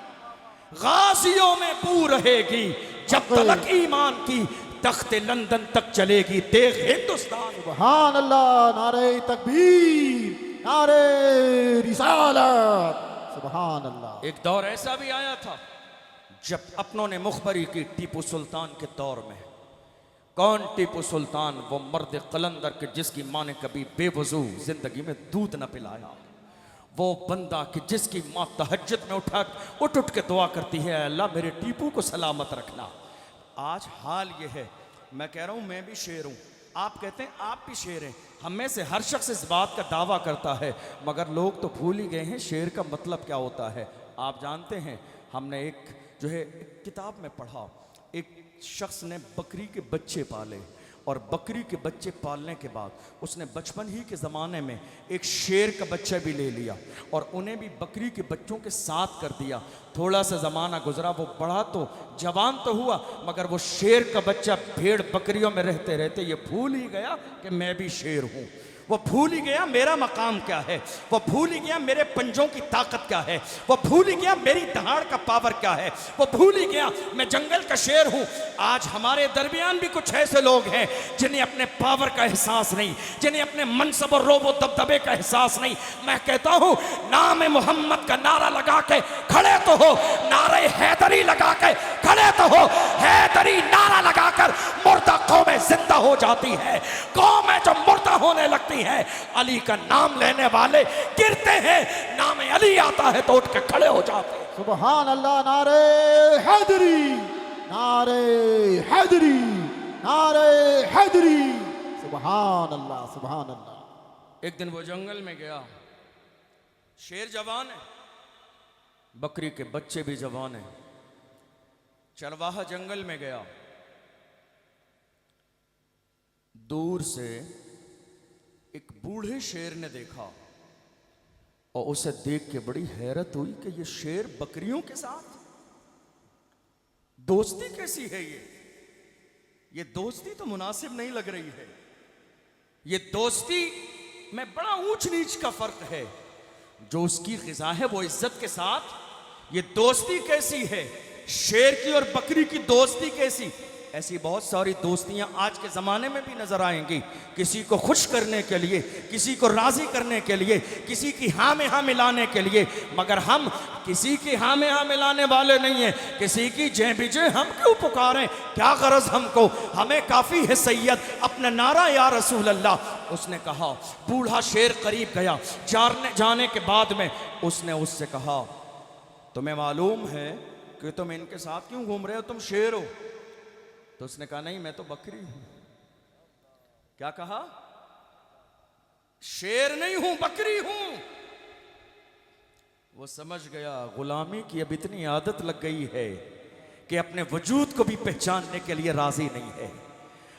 S1: गाजियों में पू रहेगी जब तलक ईमान की, तख्ते लंदन तक चलेगी तेग हिंदुस्तान।
S2: सुभान अल्लाह, नारे तकबीर, नारे रिसालत, सुभान अल्लाह।
S1: एक दौर ऐसा भी आया था जब अपनों ने मुखबरी की टीपू सुल्तान के दौर में। कौन टीपू सुल्तान? वो मर्द कलंदर के जिसकी माँ ने कभी बेवजू जिंदगी में दूध न पिलाया, वो बंदा कि जिसकी माँ तहज्जुद में उठ के दुआ करती है, अल्लाह मेरे टीपू को सलामत रखना। आज हाल ये है, मैं कह रहा हूँ मैं भी शेर हूँ, आप कहते हैं आप भी शेर हैं, हम में से हर शख्स इस बात का दावा करता है, मगर लोग तो भूल ही गए हैं शेर का मतलब क्या होता है। आप जानते हैं, हमने एक जो है एक किताब में पढ़ा, एक शख्स ने बकरी के बच्चे पाले और बकरी के बच्चे पालने के बाद उसने बचपन ही के ज़माने में एक शेर का बच्चा भी ले लिया और उन्हें भी बकरी के बच्चों के साथ कर दिया। थोड़ा सा ज़माना गुजरा, वो बड़ा तो जवान तो हुआ, मगर वो शेर का बच्चा भेड़ बकरियों में रहते रहते ये भूल ही गया कि मैं भी शेर हूँ। वो भूल ही गया मेरा मकाम क्या है, वो भूल ही गया मेरे पंजों की ताकत क्या है, वो भूल ही गया मेरी दहाड़ का पावर क्या है, वो भूल ही गया मैं जंगल का शेर हूँ। आज हमारे दरमियान भी कुछ ऐसे लोग हैं जिन्हें अपने पावर का एहसास नहीं, जिन्हें अपने मनसब और रोब और दबदबे का एहसास नहीं। मैं कहता हूँ नाम मोहम्मद का नारा लगा के खड़े तो हो, नारे हैदरी लगा के खड़े तो हो। हैदरी नारा लगाकर मुर्दा कौमें जिंदा हो जाती है, कौमें जो मुर्दा होने लगती है अली का नाम लेने वाले गिरते हैं, नाम अली आता है तो उठ के खड़े हो जाते हैं।
S2: सुबहान अल्लाह, नारे हैदरी, नारे हैदरी, नारे हैदरी, सुबहान अल्लाह, सुबहान अल्लाह।
S1: एक दिन वो जंगल में गया, शेर जवान है, बकरी के बच्चे भी जवान हैं। चरवाहा जंगल में गया, दूर से एक बूढ़े शेर ने देखा और उसे देख के बड़ी हैरत हुई कि ये शेर बकरियों के साथ दोस्ती कैसी है। ये दोस्ती तो मुनासिब नहीं लग रही है। ये दोस्ती में बड़ा ऊंच नीच का फर्क है। जो उसकी ग़िज़ा है वो इज्जत के साथ। ये दोस्ती कैसी है, शेर की और बकरी की दोस्ती कैसी। ऐसी बहुत सारी दोस्तियां आज के ज़माने में भी नज़र आएंगी, किसी को खुश करने के लिए, किसी को राज़ी करने के लिए, किसी की हाँ में हाँ मिलाने के लिए। मगर हम किसी की हाँ में हाँ मिलाने वाले नहीं हैं। किसी की जय बिजय हम क्यों पुकारें, क्या गरज हमको, हमें काफ़ी है सैयद अपना नारा या रसूल अल्लाह। उसने कहा, बूढ़ा शेर करीब गया, जाने के बाद में उसने उससे कहा, तुम्हें मालूम है कि तुम इनके साथ क्यों घूम रहे हो, तुम शेर हो। तो उसने कहा, नहीं मैं तो बकरी हूं। क्या कहा? शेर नहीं हूं, बकरी हूं। वो समझ गया गुलामी की अब इतनी आदत लग गई है कि अपने वजूद को भी पहचानने के लिए राजी नहीं है।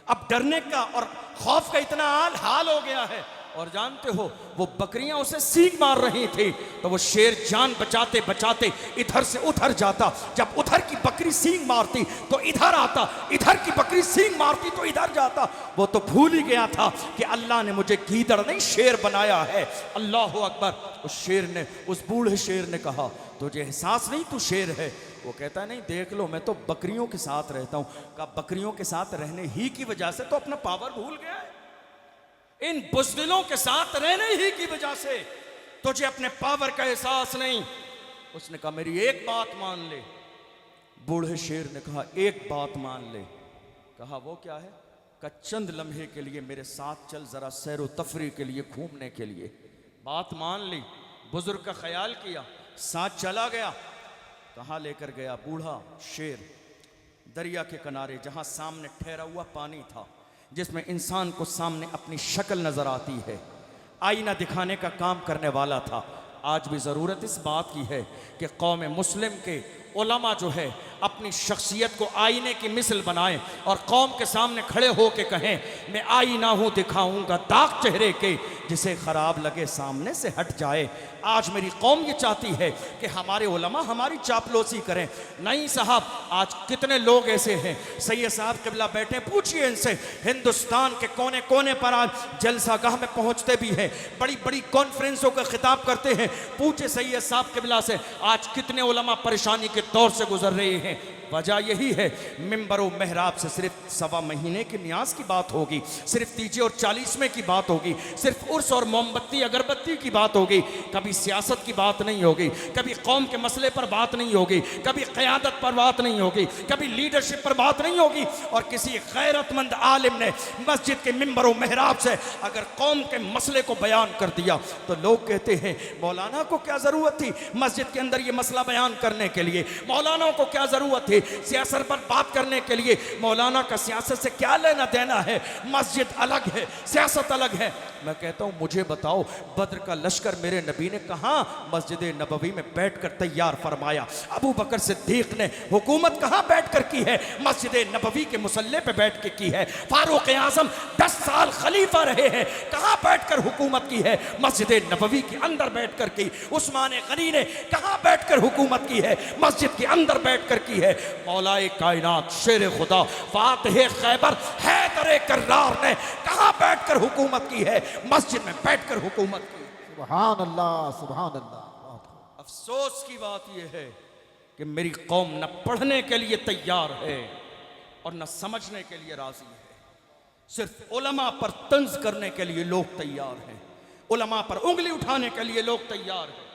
S1: अब डरने का और खौफ का इतना हाल हो गया है। और जानते हो वो बकरियां उसे सींग मार रही थी तो वो शेर जान बचाते बचाते इधर से उधर जाता। जब उधर की बकरी सींग मारती तो इधर आता, इधर की बकरी सींग मारती तो इधर जाता। वो तो भूल ही गया था कि अल्लाह ने मुझे गीदड़ नहीं शेर बनाया है। अल्लाह अकबर। उस शेर ने, उस बूढ़े शेर ने कहा, तुझे एहसास नहीं तू शेर है? वो कहता नहीं, देख लो मैं तो बकरियों के साथ रहता हूं। कहा, बकरियों के साथ रहने ही की वजह से तो अपना पावर भूल गया है। इन बुज़दिलों के साथ रहने ही की वजह से तुझे अपने पावर का एहसास नहीं। उसने कहा, मेरी एक बात मान ले। बूढ़े शेर ने कहा, एक बात मान ले। कहा, वो क्या है? का चंद लम्हे के लिए मेरे साथ चल, जरा सैर व तफरी के लिए, घूमने के लिए। बात मान ली, बुजुर्ग का ख्याल किया, साथ चला गया। कहाँ लेकर गया? बूढ़ा शेर दरिया के किनारे, जहाँ सामने ठहरा हुआ पानी था, जिसमें इंसान को सामने अपनी शक्ल नजर आती है, आईना दिखाने का काम करने वाला था। आज भी ज़रूरत इस बात की है कि कौम मुस्लिम के उलमा जो है अपनी शख्सियत को आईने की मिसल बनाएं और कौम के सामने खड़े हो के कहें, मैं आईना हूँ, दिखाऊंगा दाग चेहरे के, जिसे ख़राब लगे सामने से हट जाए। आज मेरी कौम ये चाहती है कि हमारे उलमा हमारी चापलूसी करें। नहीं साहब, आज कितने लोग ऐसे हैं, सैयद साहब क़िबला बैठे, पूछिए इनसे, हिंदुस्तान के कोने कोने पर आज जलसागाह में पहुँचते भी हैं, बड़ी बड़ी कॉन्फ्रेंसों का खिताब करते हैं। पूछे सैयद साहब क़िबला से, आज कितने उलमा परेशानी के दौर से गुजर रहे हैं। वजह यही है, मिंबर व महराब से सिर्फ 1.25 महीने की न्याज की बात होगी, सिर्फ तीजे और 40वें की बात होगी, सिर्फ उर्स और मोमबत्ती अगरबत्ती की बात होगी। कभी सियासत की बात नहीं होगी, कभी कौम के मसले पर बात नहीं होगी, कभी क़यादत पर बात नहीं होगी, कभी लीडरशिप पर बात नहीं होगी। और किसी गैरतमंद आलिम ने मस्जिद के मिंबर व महराब से अगर कौम के मसले को बयान कर दिया तो लोग कहते हैं, मौलाना को क्या ज़रूरत थी मस्जिद के अंदर ये मसला बयान करने के लिए, मौलाना को क्या ज़रूरत थी सियासत पर बात करने के लिए, मौलाना का सियासत से क्या लेना देना है, मस्जिद अलग है, सियासत अलग है। मैं कहता हूँ मुझे बताओ, बद्र का लश्कर मेरे नबी ने कहाँ मस्जिद नबवी में बैठकर तैयार फरमाया? अबू बकर सिद्दीक ने हुकूमत कहाँ बैठकर की है? मस्जिद नबवी के मुसल्ले पे बैठ के की है। फारूक आजम 10 साल खलीफा रहे हैं, कहाँ बैठकर हुकूमत की है? मस्जिद नबवी के अंदर बैठकर की। उस्मान गनी ने कहाँ बैठकर हुकूमत की है? मस्जिद के अंदर बैठकर की है। मौलाए कायनात शेर खुदा फातिह खैबर हैदर कर्रार ने कहाँ बैठकर हुकूमत की है? मस्जिद में बैठकर हुकूमत की।
S2: सुभान अल्लाह, सुभान अल्लाह।
S1: अफसोस की बात यह है कि मेरी कौम न पढ़ने के लिए तैयार है और न समझने के लिए राजी है। सिर्फ उलमा पर तंज करने के लिए लोग तैयार हैं, उलमा पर उंगली उठाने के लिए लोग तैयार हैं।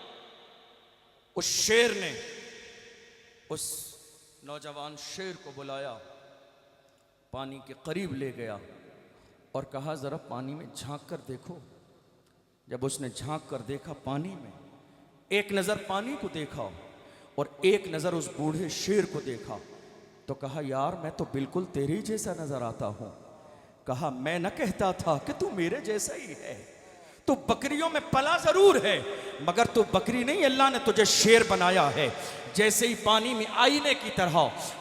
S1: उस शेर ने उस नौजवान शेर को बुलाया, पानी के करीब ले गया और कहा जरा पानी में झांक कर देखो। जब उसने झांक कर देखा पानी में, एक नज़र पानी को देखा और एक नज़र उस बूढ़े शेर को देखा, तो कहा यार मैं तो बिल्कुल तेरे जैसा नजर आता हूं। कहा मैं न कहता था कि तू मेरे जैसा ही है, तू बकरियों में पला जरूर है मगर तू बकरी नहीं, अल्लाह ने तुझे शेर बनाया है। जैसे ही पानी में आईने की तरह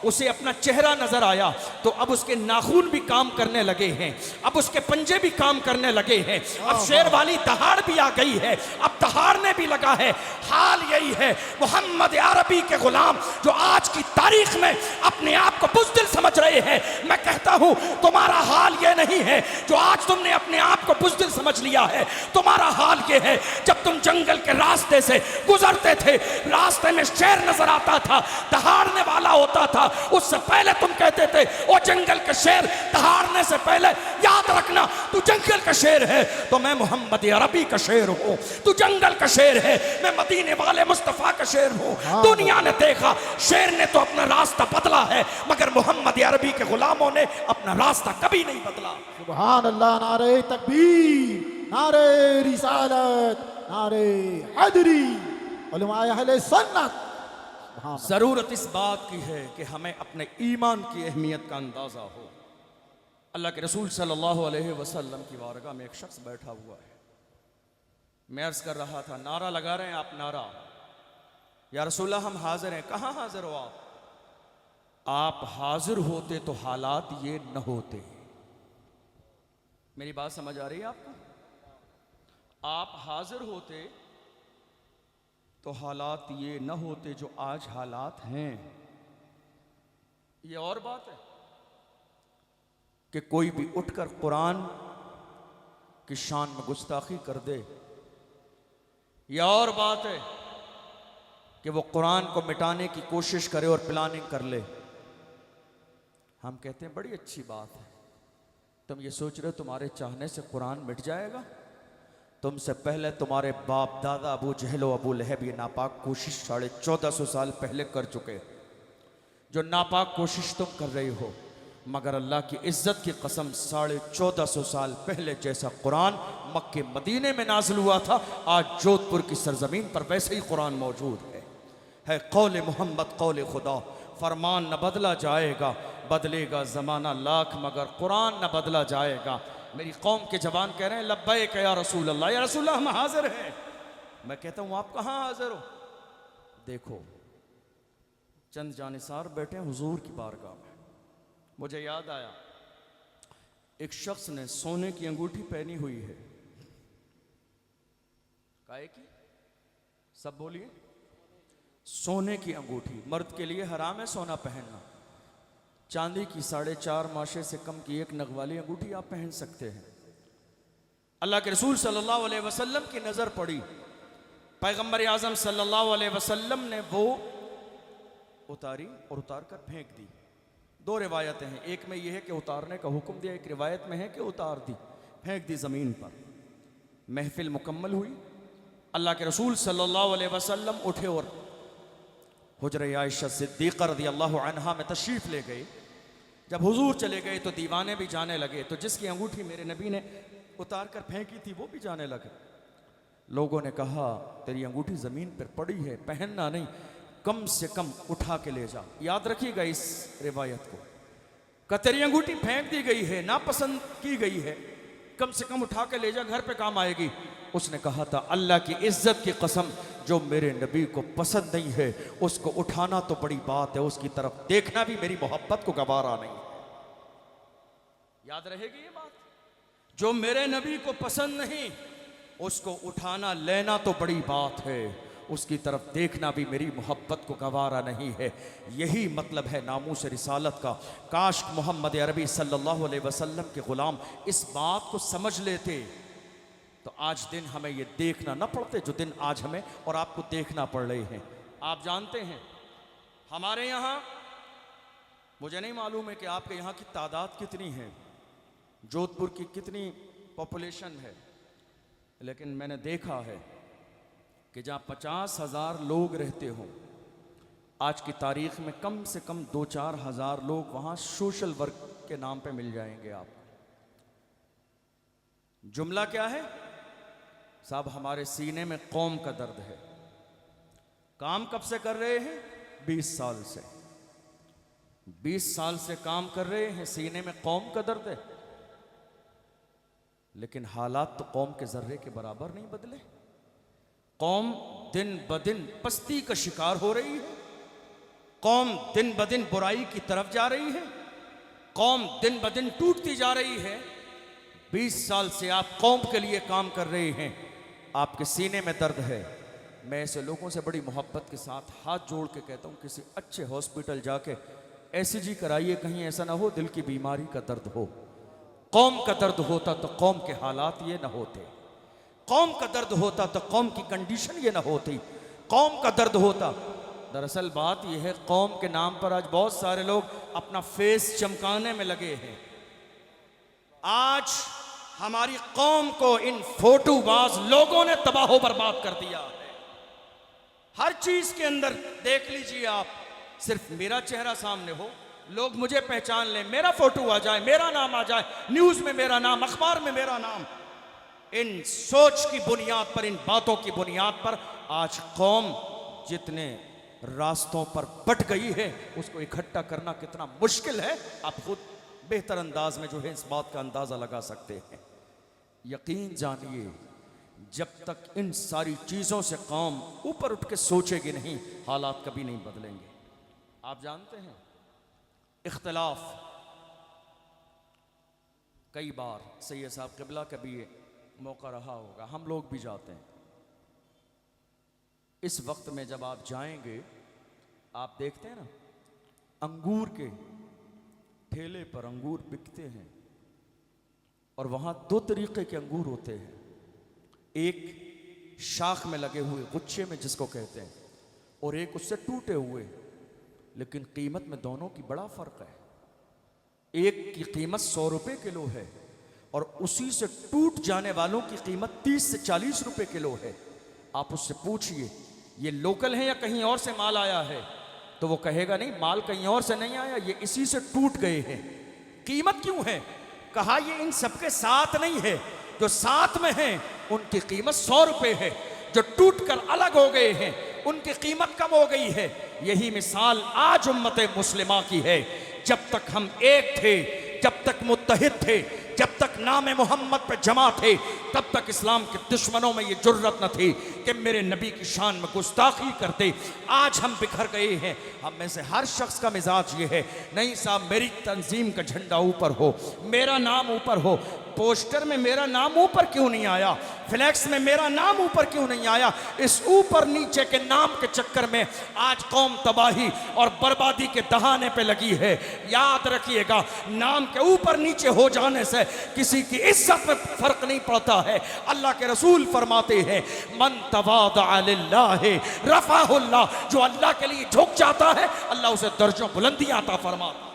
S1: उसे अपना चेहरा नजर आया तो अब उसके नाखून भी काम करने लगे हैं, अब उसके पंजे भी काम करने लगे हैं, अब शेर वाली दहाड़ भी आ गई है, अब दहाड़ने भी लगा है। हाल यही है मोहम्मद अरबी के गुलाम जो आज की तारीख में अपने आप को बुज़दिल समझ रहे हैं। मैं कहता हूं तुम्हारा हाल यह नहीं है जो आज तुमने अपने आप को बुज़दिल समझ लिया है। तुम्हारा हाल यह है जब तुम जंगल के रास्ते से गुजरते थे, रास्ते में शेर नजर आता था, दहाड़ने वाला होता था, उससे पहले तुम कहते थे ओ जंगल के शेर, दहाड़ने से पहले याद रखना तू जंगल का शेर है तो मैं मोहम्मद अरबी का शेर हूं। तू जंगल का शेर है, मैं मदीने वाले मुस्तफा का शेर हूं। दुनिया ने देखा शेर ने तो अपना रास्ता बदला है मगर मोहम्मद अरबी के गुलामों ने अपना रास्ता कभी नहीं बदला।
S2: सुभान अल्लाह। नारे तकबीर, नारे रिसालत, नारे हैदरी, उलमाए अहले सुन्नत।
S1: जरूरत इस बात की है कि हमें अपने ईमान की अहमियत का अंदाजा हो। अल्लाह के रसूल सल्लल्लाहु अलैहि वसल्लम की बारगाह में एक शख्स बैठा हुआ है। मैं अर्ज कर रहा था, नारा लगा रहे हैं आप, नारा या रसूलल्लाह हम हाजिर हैं। कहाँ हाजिर हो आप हाजिर होते तो हालात ये न होते। मेरी बात समझ आ रही है आपको? आप हाजिर होते तो हालात ये न होते जो आज हालात हैं। ये और बात है कि कोई भी उठकर कुरान की शान में गुस्ताखी कर दे। यह और बात है कि वो कुरान को मिटाने की कोशिश करे और प्लानिंग कर ले। हम कहते हैं बड़ी अच्छी बात है, तुम ये सोच रहे हो तुम्हारे चाहने से कुरान मिट जाएगा? तुमसे पहले तुम्हारे बाप दादा अबू जहल अबू लहब ये नापाक कोशिश 1450 साल पहले कर चुके। जो नापाक कोशिश तुम कर रही हो, मगर अल्लाह की इज्जत की कसम 1450 साल पहले जैसा कुरान मक्के मदीने में नाजिल हुआ था, आज जोधपुर की सरजमीन पर वैसे ही कुरान मौजूद है कौल मोहम्मद कौल खुदा। फरमान न बदला जाएगा, बदलेगा ज़माना लाख मगर कुरान न बदला जाएगा। मेरी कौम के जवान कह रहे हैं लब्बैक या रसूल अल्लाह, या रसूल अल्लाह हम हाजिर हैं। मैं कहता हूँ आप कहाँ हाजिर हो? देखो चंद जानिसार बैठे हैं हुजूर की बारगाह में। मुझे याद आया एक शख्स ने सोने की अंगूठी पहनी हुई है। काहे की? सब बोलिए। सोने की अंगूठी मर्द के लिए हराम है सोना पहनना। चांदी की 4.5 माशे से कम की एक नग वाली अंगूठी आप पहन सकते हैं। अल्लाह के रसूल सल्लल्लाहु अलैहि वसल्लम की नज़र पड़ी, पैगंबर आज़म सल्लल्लाहु अलैहि वसल्लम ने वो उतारी और उतार कर फेंक दी। 2 रिवायतें हैं, एक में यह है कि उतारने का हुक्म दिया, एक रिवायत में है कि उतार दी, फेंक दी ज़मीन पर। महफिल मुकम्मल हुई, अल्लाह के रसूल सल्लल्लाहु अलैहि वसल्लम उठे और हुजरे आयशा सिद्दीक़ा रज़ियल्लाहु अन्हा में तशरीफ़ ले गए। जब हुजूर चले गए तो दीवाने भी जाने लगे, तो जिसकी अंगूठी मेरे नबी ने उतार कर फेंकी थी वो भी जाने लगे। लोगों ने कहा तेरी अंगूठी ज़मीन पर पड़ी है, पहनना नहीं, कम से कम उठा के ले जा। याद रखिएगा इस रिवायत को। का तेरी अंगूठी फेंक दी गई है, नापसंद की गई है, कम से कम उठा के ले जा, घर पे काम आएगी। उसने कहा था अल्लाह की इज्जत की कसम, जो मेरे नबी को पसंद नहीं है उसको उठाना तो बड़ी बात है, उसकी तरफ देखना भी मेरी मोहब्बत को गवारा नहीं है। याद रहेगी ये बात, जो मेरे नबी को पसंद नहीं उसको उठाना लेना तो बड़ी बात है, उसकी तरफ देखना भी मेरी मोहब्बत को गवारा नहीं है। यही मतलब है नामूस रिसालत का। काश मोहम्मद अरबी सल्लल्लाहु अलैहि वसल्लम के गुलाम इस बात को समझ लेते तो आज दिन हमें ये देखना न पड़ते जो दिन आज हमें और आपको देखना पड़ रहे हैं। आप जानते हैं हमारे यहाँ, मुझे नहीं मालूम है कि आपके यहाँ की तादाद कितनी है, जोधपुर की कितनी पॉपुलेशन है, लेकिन मैंने देखा है कि जहाँ 50,000 लोग रहते हों, आज की तारीख में कम से कम 2-4 हज़ार लोग वहाँ सोशल वर्क के नाम पे मिल जाएंगे आपको। जुमला क्या है साहब, हमारे सीने में कौम का दर्द है। काम कब से कर रहे हैं? 20 साल से। 20 साल से काम कर रहे हैं, सीने में कौम का दर्द है, लेकिन हालात तो कौम के जर्रे के बराबर नहीं बदले। कौम दिन ब दिन पस्ती का शिकार हो रही है, कौम दिन ब दिन बुराई की तरफ जा रही है, कौम दिन ब दिन टूटती जा रही है। 20 साल से आप कौम के लिए काम कर रहे हैं, आपके सीने में दर्द है। मैं ऐसे लोगों से बड़ी मोहब्बत के साथ हाथ जोड़ के कहता हूँ, किसी अच्छे हॉस्पिटल जाके ECG कराइए, कहीं ऐसा ना हो दिल की बीमारी का दर्द हो। कौम का दर्द होता तो कौम के हालात ये ना होते, कौम का दर्द होता तो कौम की कंडीशन ये ना होती, कौम का दर्द होता। दरअसल बात यह है, कौम के नाम पर आज बहुत सारे लोग अपना फेस चमकाने में लगे हैं। आज हमारी कौम को इन फोटोबाज लोगों ने तबाह बर्बाद कर दिया है। हर चीज के अंदर देख लीजिए आप, सिर्फ मेरा चेहरा सामने हो, लोग मुझे पहचान लें, मेरा फोटो आ जाए, मेरा नाम आ जाए, न्यूज में मेरा नाम, अखबार में मेरा नाम। इन सोच की बुनियाद पर, इन बातों की बुनियाद पर आज कौम जितने रास्तों पर बट गई है, उसको इकट्ठा करना कितना मुश्किल है, आप खुद बेहतर अंदाज में जो है इस बात का अंदाजा लगा सकते हैं। यकीन जानिए, जब तक इन सारी चीजों से कौम ऊपर उठ के सोचेगी नहीं, हालात कभी नहीं बदलेंगे। आप जानते हैं इख्तिलाफ कई बार सैयद साहब क़िबला का भी मौका रहा होगा, हम लोग भी जाते हैं। इस वक्त में जब आप जाएंगे, आप देखते हैं ना अंगूर के ठेले पर अंगूर बिकते हैं, और वहाँ 2 तरीके के अंगूर होते हैं। एक शाख में लगे हुए गुच्छे में जिसको कहते हैं, और एक उससे टूटे हुए, लेकिन कीमत में दोनों की बड़ा फर्क है। एक की कीमत 100 रुपये किलो है, और उसी से टूट जाने वालों की कीमत 30 से 40 रुपये किलो है। आप उससे पूछिए ये लोकल है या कहीं और से माल आया है, तो वो कहेगा नहीं, माल कहीं और से नहीं आया, ये इसी से टूट गए हैं। कीमत क्यों है? कहा ये इन सबके साथ नहीं है, जो साथ में हैं उनकी कीमत 100 रुपये है, जो टूट कर अलग हो गए हैं उनकी कीमत कम हो गई है। यही मिसाल आज उम्मत मुस्लिमा की है। जब तक हम एक थे, जब तक मुत्तहिद थे, जब तक नाम मोहम्मद पे जमा थे, तब तक इस्लाम के दुश्मनों में ये जुर्रत न थी कि मेरे नबी की शान में गुस्ताखी करते। आज हम बिखर गए हैं। हम में से हर शख्स का मिजाज ये है, नहीं साहब मेरी तंजीम का झंडा ऊपर हो, मेरा नाम ऊपर हो। पोस्टर में मेरा नाम ऊपर क्यों नहीं आया? फ्लैक्स में मेरा नाम ऊपर क्यों नहीं आया? इस ऊपर नीचे के नाम के चक्कर में आज कौम तबाही और बर्बादी के दहाने पे लगी है। याद रखिएगा, नाम के ऊपर नीचे हो जाने से किसी की इज्जत में फर्क नहीं पड़ता है। अल्लाह के रसूल फरमाते हैं, मन तवादा लिल्लाहि रफ़अहुल्लाह, जो अल्लाह के लिए झुक जाता है अल्लाह उसे दर्जों बुलंदियां अता फरमाता।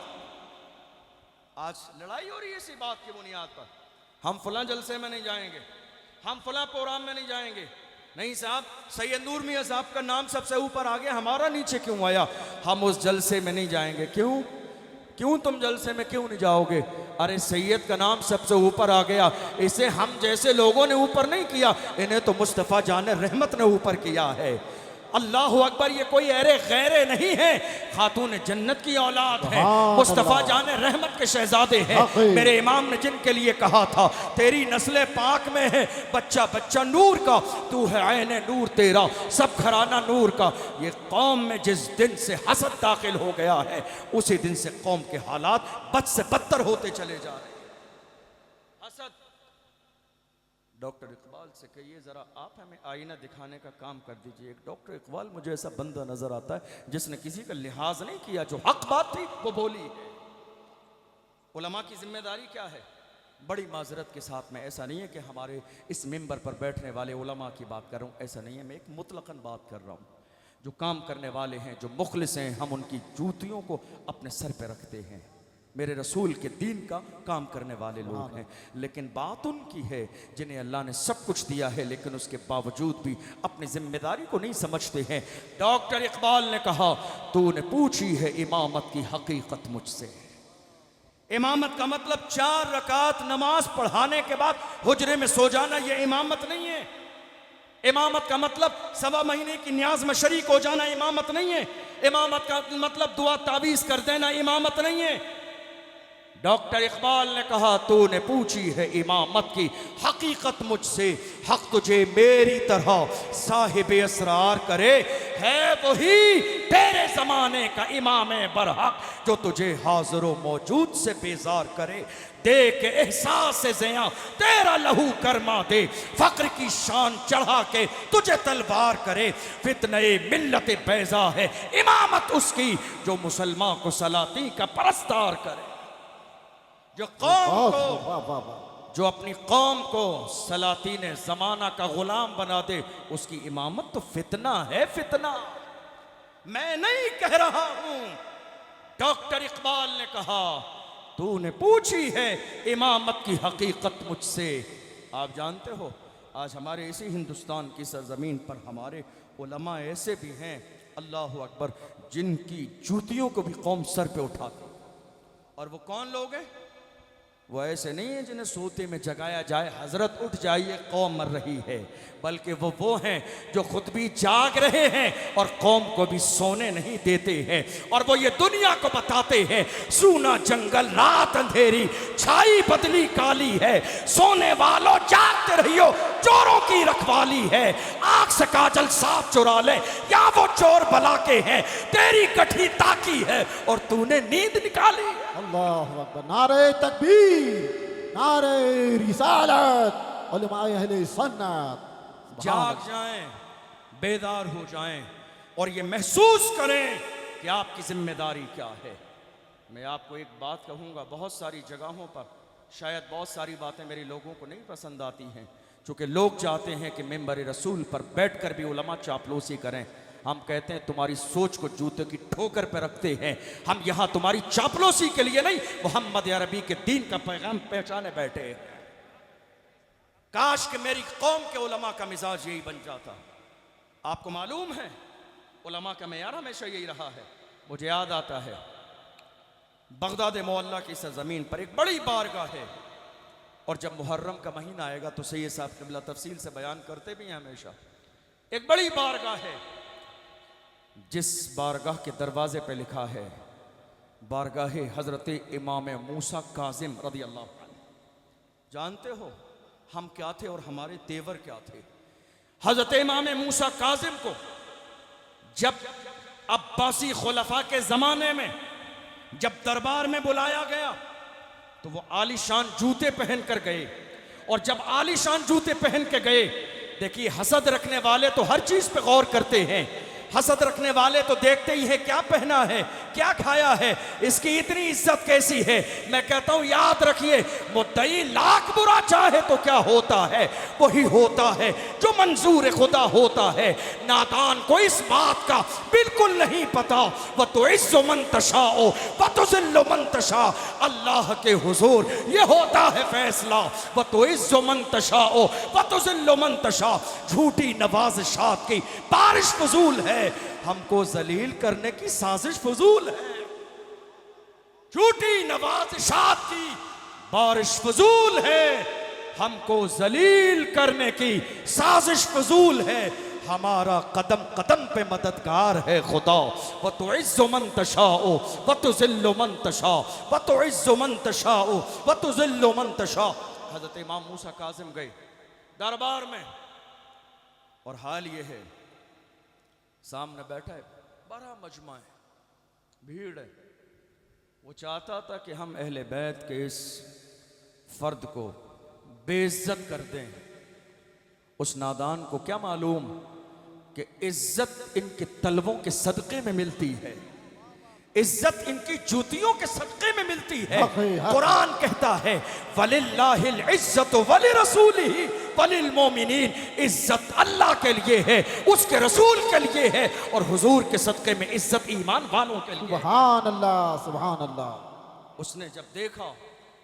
S1: आज लड़ाई हो रही है इसी बात की बुनियाद पर, हम फलां जलसे में नहीं जाएंगे, हम फलां प्रोग्राम में नहीं जाएंगे। नहीं साहब, सैयद नूर मियां साहब का नाम सबसे ऊपर आ गया, हमारा नीचे क्यों आया? हम उस जलसे में नहीं जाएंगे। क्यों? क्यों तुम जलसे में क्यों नहीं जाओगे? अरे सैयद का नाम सबसे ऊपर आ गया, इसे हम जैसे लोगों ने ऊपर नहीं किया, इन्हें तो मुस्तफ़ा जान रहमत ने ऊपर किया है। अल्लाह अकबर, ये कोई अरे गैरे नहीं है, खातून जन्नत की औलाद है,
S2: सुभान
S1: मुस्तफ़ा
S2: अल्लाह।
S1: जान रहमत के शहजादे हैं।
S2: वाकई।
S1: मेरे इमाम ने जिनके लिए कहा था तेरी नस्ल पाक में है बच्चा बच्चा नूर का, तू है ऐन नूर तेरा, सब घराना नूर का। ये कौम में जिस दिन से हसद दाखिल हो गया है, उसी दिन से कौम के हालात बद से बदतर होते चले जा रहे हैं। हसद। डॉक्टर इकबाल से कहिए जरा आप हमें आईना दिखाने का काम कर दीजिए। एक डॉक्टर इकबाल मुझे ऐसा बंदा नजर आता है जिसने किसी का लिहाज नहीं किया, जो हक बात थी वो बोली है। उलमा की जिम्मेदारी क्या है? बड़ी माजरत के साथ में, ऐसा नहीं है कि हमारे इस मिंबर पर बैठने वाले उलमा की बात कर रहा हूँ, ऐसा नहीं है, मैं एक मुतलकन बात कर रहा हूँ। जो काम करने वाले हैं, जो मुखलिस हैं, हम उनकी जूतियों को अपने सर पे रखते हैं। मेरे रसूल के दीन का काम करने वाले लोग हैं। लेकिन बात उनकी है जिन्हें अल्लाह ने सब कुछ दिया है, लेकिन उसके बावजूद भी अपनी जिम्मेदारी को नहीं समझते हैं। डॉक्टर इकबाल ने कहा, तूने पूछी है इमामत की हकीकत मुझसे। इमामत का मतलब 4 रकात नमाज पढ़ाने के बाद हुजरे में सो जाना, ये इमामत नहीं है। इमामत का मतलब 1.25 महीने की न्याज में शरीक हो जाना इमामत नहीं है। इमामत का मतलब दुआ तावीज़ कर देना इमामत नहीं है। डॉक्टर इकबाल ने कहा, तूने पूछी है इमामत की हकीकत मुझसे, हक तुझे मेरी तरह साहिब असरार करे, है वही तेरे जमाने का इमाम बरहक, जो तुझे हाजिर मौजूद से बेजार करे। देख एहसास ज़िया तेरा लहू कर्मा दे, फक्र की शान चढ़ा के तुझे तलवार करे। फितने मिल्लत बैजा है इमामत उसकी, जो मुसलमान को सलाती का परस्तार करे। जो कौम को,
S2: वाह वाह वाह।
S1: जो अपनी कौम को सलातीन जमाना का गुलाम बना दे, उसकी इमामत तो फितना है, फितना। मैं नहीं कह रहा हूं, डॉक्टर इकबाल ने कहा, तूने पूछी है इमामत की हकीकत मुझसे। आप जानते हो आज हमारे इसी हिंदुस्तान की सरजमीन पर हमारे उलमा ऐसे भी हैं, अल्लाह अकबर, जिनकी जूतियों को भी कौम सर पे उठाती। और वो कौन लोग हैं? वो ऐसे नहीं है जिन्हें सोते में जगाया जाए, हजरत उठ जाइए कौम मर रही है, बल्कि वो हैं जो खुद भी जाग रहे हैं और कौम को भी सोने नहीं देते हैं। और वो ये दुनिया को बताते हैं, सूना जंगल रात अंधेरी, छाई बदली काली है, सोने वालों जागते रहियो, चोरों की रखवाली है। आंख से काजल साफ चुरा ले, या वो चोर बला के हैं, तेरी गठी ताकी है और तूने नींद निकाली।
S2: अल्लाहु अकबर। नारे तकबीर, नारे रिसालत, उलमाए अहले सुन्नत।
S1: जाग जाएं, बेदार हो जाएं और ये महसूस करें कि आपकी जिम्मेदारी क्या है। मैं आपको एक बात कहूँगा, बहुत सारी जगहों पर शायद बहुत सारी बातें मेरी लोगों को नहीं पसंद आती हैं, चूँकि लोग चाहते हैं कि मिंबर रसूल पर बैठकर भी उलमा चापलूसी करें। हम कहते हैं तुम्हारी सोच को जूते की ठोकर पर रखते हैं, हम यहाँ तुम्हारी चापलूसी के लिए नहीं, मोहम्मद अरबी के दीन का पैगाम पहचाने बैठे हैं। काश कि मेरी कौम के उलमा का मिजाज यही बन जाता। आपको मालूम है उलमा का मेयार हमेशा यही रहा है। मुझे याद आता है बगदाद मोहल्ला की सरजमीन पर एक बड़ी बारगाह है, और जब मुहर्रम का महीना आएगा तो सैयद साहब क़िबला तफसील से बयान करते भी हैं हमेशा। एक बड़ी बारगाह है, जिस बारगाह के दरवाजे पे लिखा है बारगाह हजरत इमाम मूसा काजिम रदी अल्लाह अन्हु। जानते हो हम क्या थे और हमारे तेवर क्या थे? हजरत इमाम मूसा काजिम को जब अब्बासी खुलफा के जमाने में जब दरबार में बुलाया गया तो वो आलीशान जूते पहन कर गए, और जब आलीशान जूते पहन के गए, देखिए हसद रखने वाले तो हर चीज पे गौर करते हैं। हसद रखने वाले तो देखते ही है क्या पहना है, क्या खाया है, इसकी इतनी इज्जत कैसी है। मैं कहता हूं याद रखिए, मुद्दई लाख बुरा चाहे तो क्या होता है, वही होता है जो मंजूर खुदा होता है। नादान को इस बात का बिल्कुल नहीं पता, वह तो इज्जो मन तशाओ वह तो जिल्लो मन तशा। अल्लाह के हुजूर ये होता है फैसला, वह तो इज्जो मन तशाओ वह तो जिल्लो मन तशा। झूठी नवाज़िशात की बारिश फजूल है, हमको जलील करने की साजिश फजूल है। झूठी नवाज़िशात की बारिश फजूल है, हमको जलील करने की साजिश फजूल है। हमारा कदम कदम पे मददगार है खुदा। व तो इज़्ज़ु मन तशाओ व तो ज़िल्लु मन तशाओ व तो इज़्ज़ु मन तशाओ व तो ज़िल्लु मन तशाओ। हज़रत इमाम मूसा काज़िम गए दरबार में और हाल ये है, सामने बैठा है बड़ा मजमा है, भीड़ है। वो चाहता था कि हम अहले बैत के इस फर्द को बेइज्जत कर दें। उस नादान को क्या मालूम कि इज्जत इनके तलवों के सदक़े में मिलती है, इज्जत इनकी जूतियों के सदक़े में मिलती है। कुरान कहता है वलिल्लाहिल इज्जतु वलिरसूलिही वलिल मोमिनीन, इज्जत अल्लाह के लिए है, उसके रसूल के लिए है, और हुजूर के सदक़े में इज्जत ईमान वालों के लिए।
S2: सुभान अल्लाह, सुभान अल्लाह।
S1: उसने जब देखा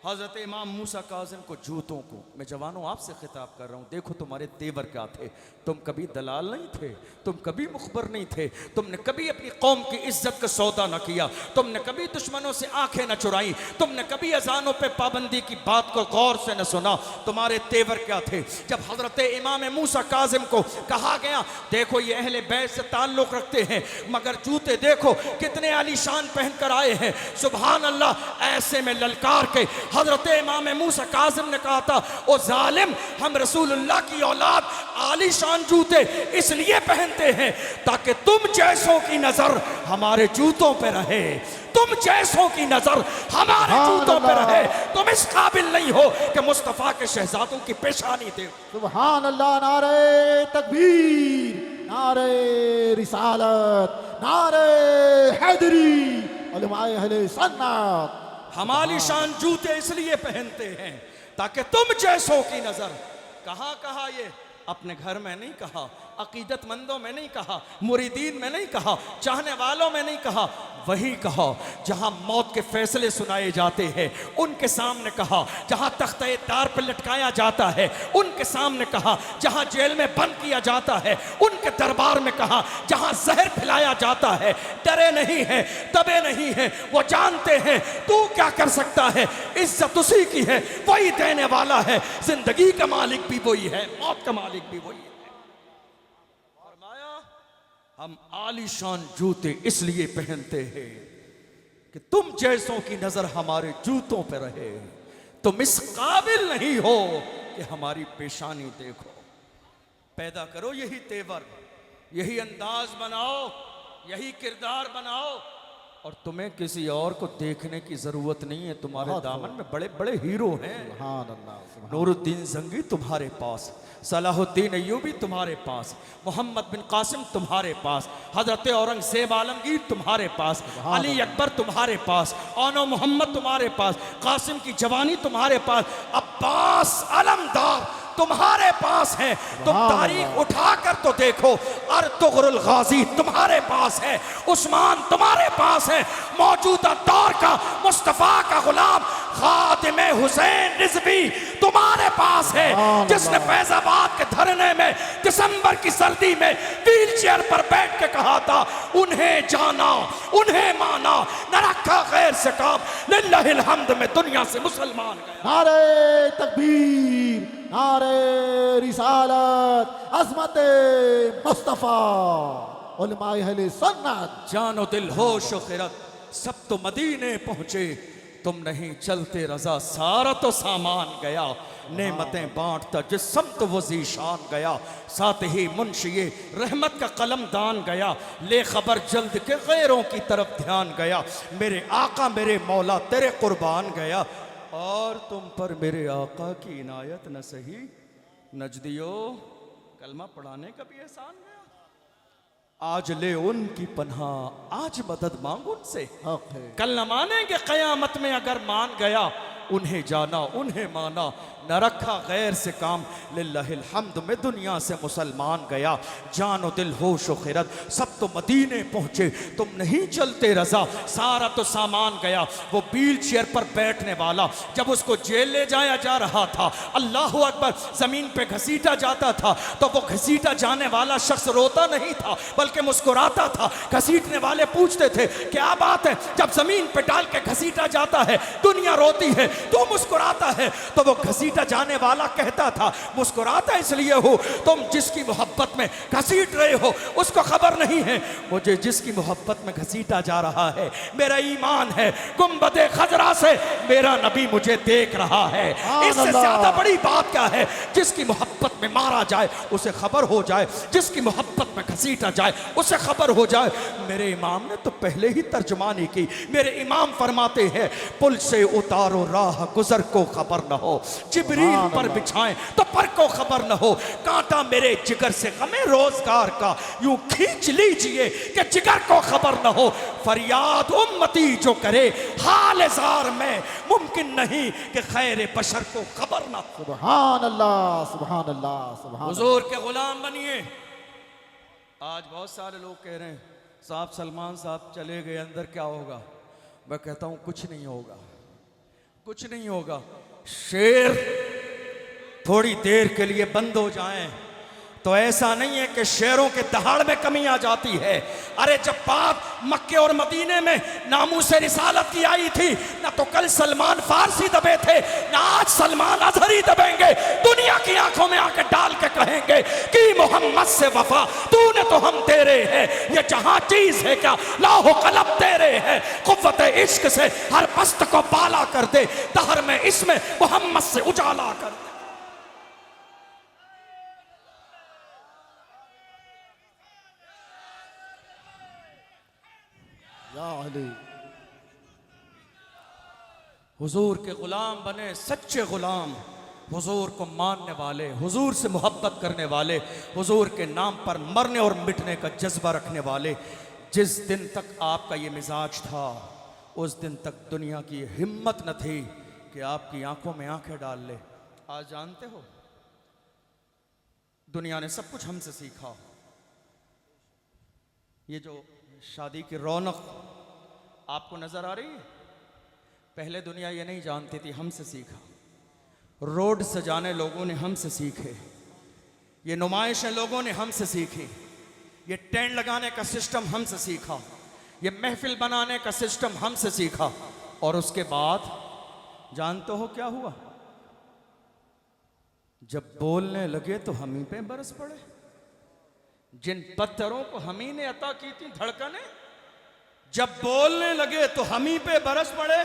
S1: हज़रत इमाम मूसा काज़िम को, जूतों को, मैं जवानों आपसे खिताब कर रहा हूँ, देखो तुम्हारे तेवर क्या थे। तुम कभी दलाल नहीं थे, तुम कभी मुखबर नहीं थे, तुमने कभी अपनी कौम की इज्जत का सौदा न किया, तुमने कभी दुश्मनों से आंखें न चुराई, तुमने कभी अजानों पे पाबंदी की बात को गौर से न सुना। तुम्हारे तेवर क्या थे? जब हज़रत इमाम मूसा काज़िम को कहा गया देखो ये अहले बैत से ताल्लुक़ रखते हैं, मगर जूते देखो कितने आलीशान पहन कर आए हैं, सुभान अल्लाह। ऐसे में ललकार के हज़रत इमाम मूसा काज़िम ने कहा था, ओ जालिम, हम रसूलुल्लाह की औलाद आलीशान जूते इसलिए पहनते हैं ताकि तुम जैसों की नजर हमारे जूतों पे रहे, तुम जैसों की नजर हमारे जूतों पे रहे। तुम इस काबिल नहीं हो कि मुस्तफा के शहजादों की पेशानी दे।
S2: सुभान अल्लाह। नारे तकबीर, नारे रिसालत, नारे हैदरी, उलमाए अहले सुन्नत।
S1: हम आलीशान जूते इसलिए पहनते हैं ताकि तुम जैसों की नजर, कहाँ कहा ये? अपने घर में नहीं कहा, अकीदतमंदों में नहीं कहा, मुरीदीन में नहीं कहा, चाहने वालों में नहीं कहा, वही कहा जहां मौत के फैसले सुनाए जाते हैं उनके सामने कहा, जहां तख्ते तार पर लटकाया जाता है उनके सामने कहा, जहां जेल में बंद किया जाता है उनके दरबार में कहा, जहां जहर खिलाया जाता है। डरे नहीं है, दबे नहीं है, वो जानते हैं तू क्या कर सकता है, इज्जत उसी की है, वही देने वाला है, जिंदगी का मालिक भी वही है, मौत का मालिक भी वही है। हम आलीशान जूते इसलिए पहनते हैं कि तुम जैसों की नजर हमारे जूतों पर रहे। तुम इस काबिल नहीं हो कि हमारी पेशानी देखो। पैदा करो यही तेवर, यही अंदाज बनाओ, यही किरदार बनाओ, और तुम्हें किसी और को देखने की जरूरत नहीं है। तुम्हारे दामन में बड़े बड़े हीरो हैं।
S2: सुभान अल्लाह।
S1: नूरुद्दीन जंगी तुम्हारे पास, सलाहुद्दीन अय्यूबी तुम्हारे पास, मोहम्मद बिन कासिम तुम्हारे पास, हजरत औरंगजेब आलमगीर तुम्हारे पास, अली अकबर तुम्हारे पास, औनो मोहम्मद तुम्हारे पास, कासिम की जवानी तुम्हारे पास, अब्बास अलमदार तुम्हारे पास है। तुम तारीख उठाकर तो देखो, अर्तुगरुल गाजी तुम्हारे पास है, उस्मान तुम्हारे पास है, मौजूदा दौर का मुस्तफा का गुलाम खातिमे हुसैन रिजवी तुम्हारे पास है, जिसने फैजाबाद के धरने में दिसंबर की सर्दी में व्हील चेयर पर बैठ के कहा था, उन्हें जाना उन्हें माना, न रखा गैर से काम, लिल्लाहिल हम्द में दुनिया से मुसलमान गया।
S2: नारे तकबीर, नारे रिसालत, अज़मत मुस्तफा, उलमाए अहले सुन्नत।
S1: जानो दिल होश व खिरत सब तो मदीने पहुंचे, तुम नहीं चलते रजा सारा तो सामान गया, नेमतें बांटता जिस समत वो ज़ीशान गया, साथ ही मुंशिए रहमत का कलम दान गया, ले खबर जल्द के गैरों की तरफ ध्यान गया, मेरे आका मेरे मौला तेरे कुर्बान गया, और तुम पर मेरे आका की इनायत न सही, नजदियो कलमा पढ़ाने का भी एहसान गया। आज ले उनकी पनाह, आज मदद मांग उनसे, कल न मानेंगे कयामत में अगर मान गया, उन्हें जाना उन्हें माना, न रखा गैर से काम, लिल्लाहिल हम्द में दुनिया से मुसलमान गया। जानो दिल होश व खिरत सब तो मदीने पहुंचे, तुम नहीं चलते रजा सारा तो सामान गया। वो व्हील चेयर पर बैठने वाला जब उसको जेल ले जाया जा रहा था, अल्लाह अकबर, जमीन पे घसीटा जाता था, तो वो घसीटा जाने वाला शख्स रोता नहीं था बल्कि मुस्कुराता था। घसीटने वाले पूछते थे क्या बात है, जब जमीन पे डाल के घसीटा जाता है दुनिया रोती है, तू मुस्कुराता है तो वो घसीटा जाने वाला कहता था मुस्कुराता इसलिए हो, तुम जिसकी मोहब्बत में घसीट रहे हो उसको खबर नहीं है मुझे जिसकी मोहब्बत में घसीटा जा रहा है मेरा ईमान है। गुंबदे खजरा से मेरा नबी मुझे देख रहा है। इससे ज्यादा बड़ी बात क्या है? जिसकी मोहब्बत में मारा जाए उसे खबर हो जाए, जिसकी मोहब्बत में घसीटा जाए उसे खबर हो जाए। मेरे इमाम ने तो पहले ही तर्जुमानी की। मेरे इमाम फरमाते हैं पुल से उतारो राह गुजर को खबर न हो, जिब्रील पर बिछाएं तो पर को खबर न हो। कांटा मेरे जिगर से गमे रोजगार का यूं खींच लीजिए कि जिगर को खबर न हो। फरियाद उम्मती जो करे हाल जार में, मुमकिन नहीं कि खैर बशर को खबर न हो।
S2: सुभान अल्लाह, सुभान अल्लाह, सुभान
S1: हुजूर के गुलाम बनिए। आज बहुत सारे लोग कह रहे हैं साहब सलमान साहब चले गए अंदर क्या होगा? मैं कहता हूं कुछ नहीं होगा, कुछ नहीं होगा। शेर थोड़ी देर के लिए बंद हो जाएं तो ऐसा नहीं है कि शेरों के दहाड़ में कमी आ जाती है। अरे जब बात मक्के और मदीने में नामूस रिसालत की आई थी ना तो कल सलमान फारसी दबे थे ना आज सलमान अजहरी दबेंगे। दुनिया की आंखों में आके डाल के कहेंगे कि मोहम्मद से वफा तूने तो हम तेरे हैं, ये जहां चीज है क्या लाहो कलब तेरे है। कुव्वत इश्क से हर पस्त को बाला कर दे, दहर में इसमें मोहम्मद से उजाला कर दे।
S2: या अली।
S1: हुजूर के गुलाम बने, सच्चे गुलाम, हुजूर को मानने वाले, हुजूर से मोहब्बत करने वाले, हुजूर के नाम पर मरने और मिटने का जज्बा रखने वाले। जिस दिन तक आपका ये मिजाज था उस दिन तक दुनिया की हिम्मत न थी कि आपकी आंखों में आंखें डाल ले। आज जानते हो दुनिया ने सब कुछ हमसे सीखा। ये जो शादी की रौनक आपको नजर आ रही है, पहले दुनिया ये नहीं जानती थी, हमसे सीखा। रोड सजाने लोगों ने हमसे सीखे, ये नुमाइशें लोगों ने हमसे सीखी, ये टेंट लगाने का सिस्टम हमसे सीखा, ये महफिल बनाने का सिस्टम हमसे सीखा। और उसके बाद जानते हो क्या हुआ? जब बोलने लगे तो हम ही पे बरस पड़े। जिन पत्थरों को हम ही ने अता की थी धड़कने, जब बोलने लगे तो हम ही पे बरस पड़े।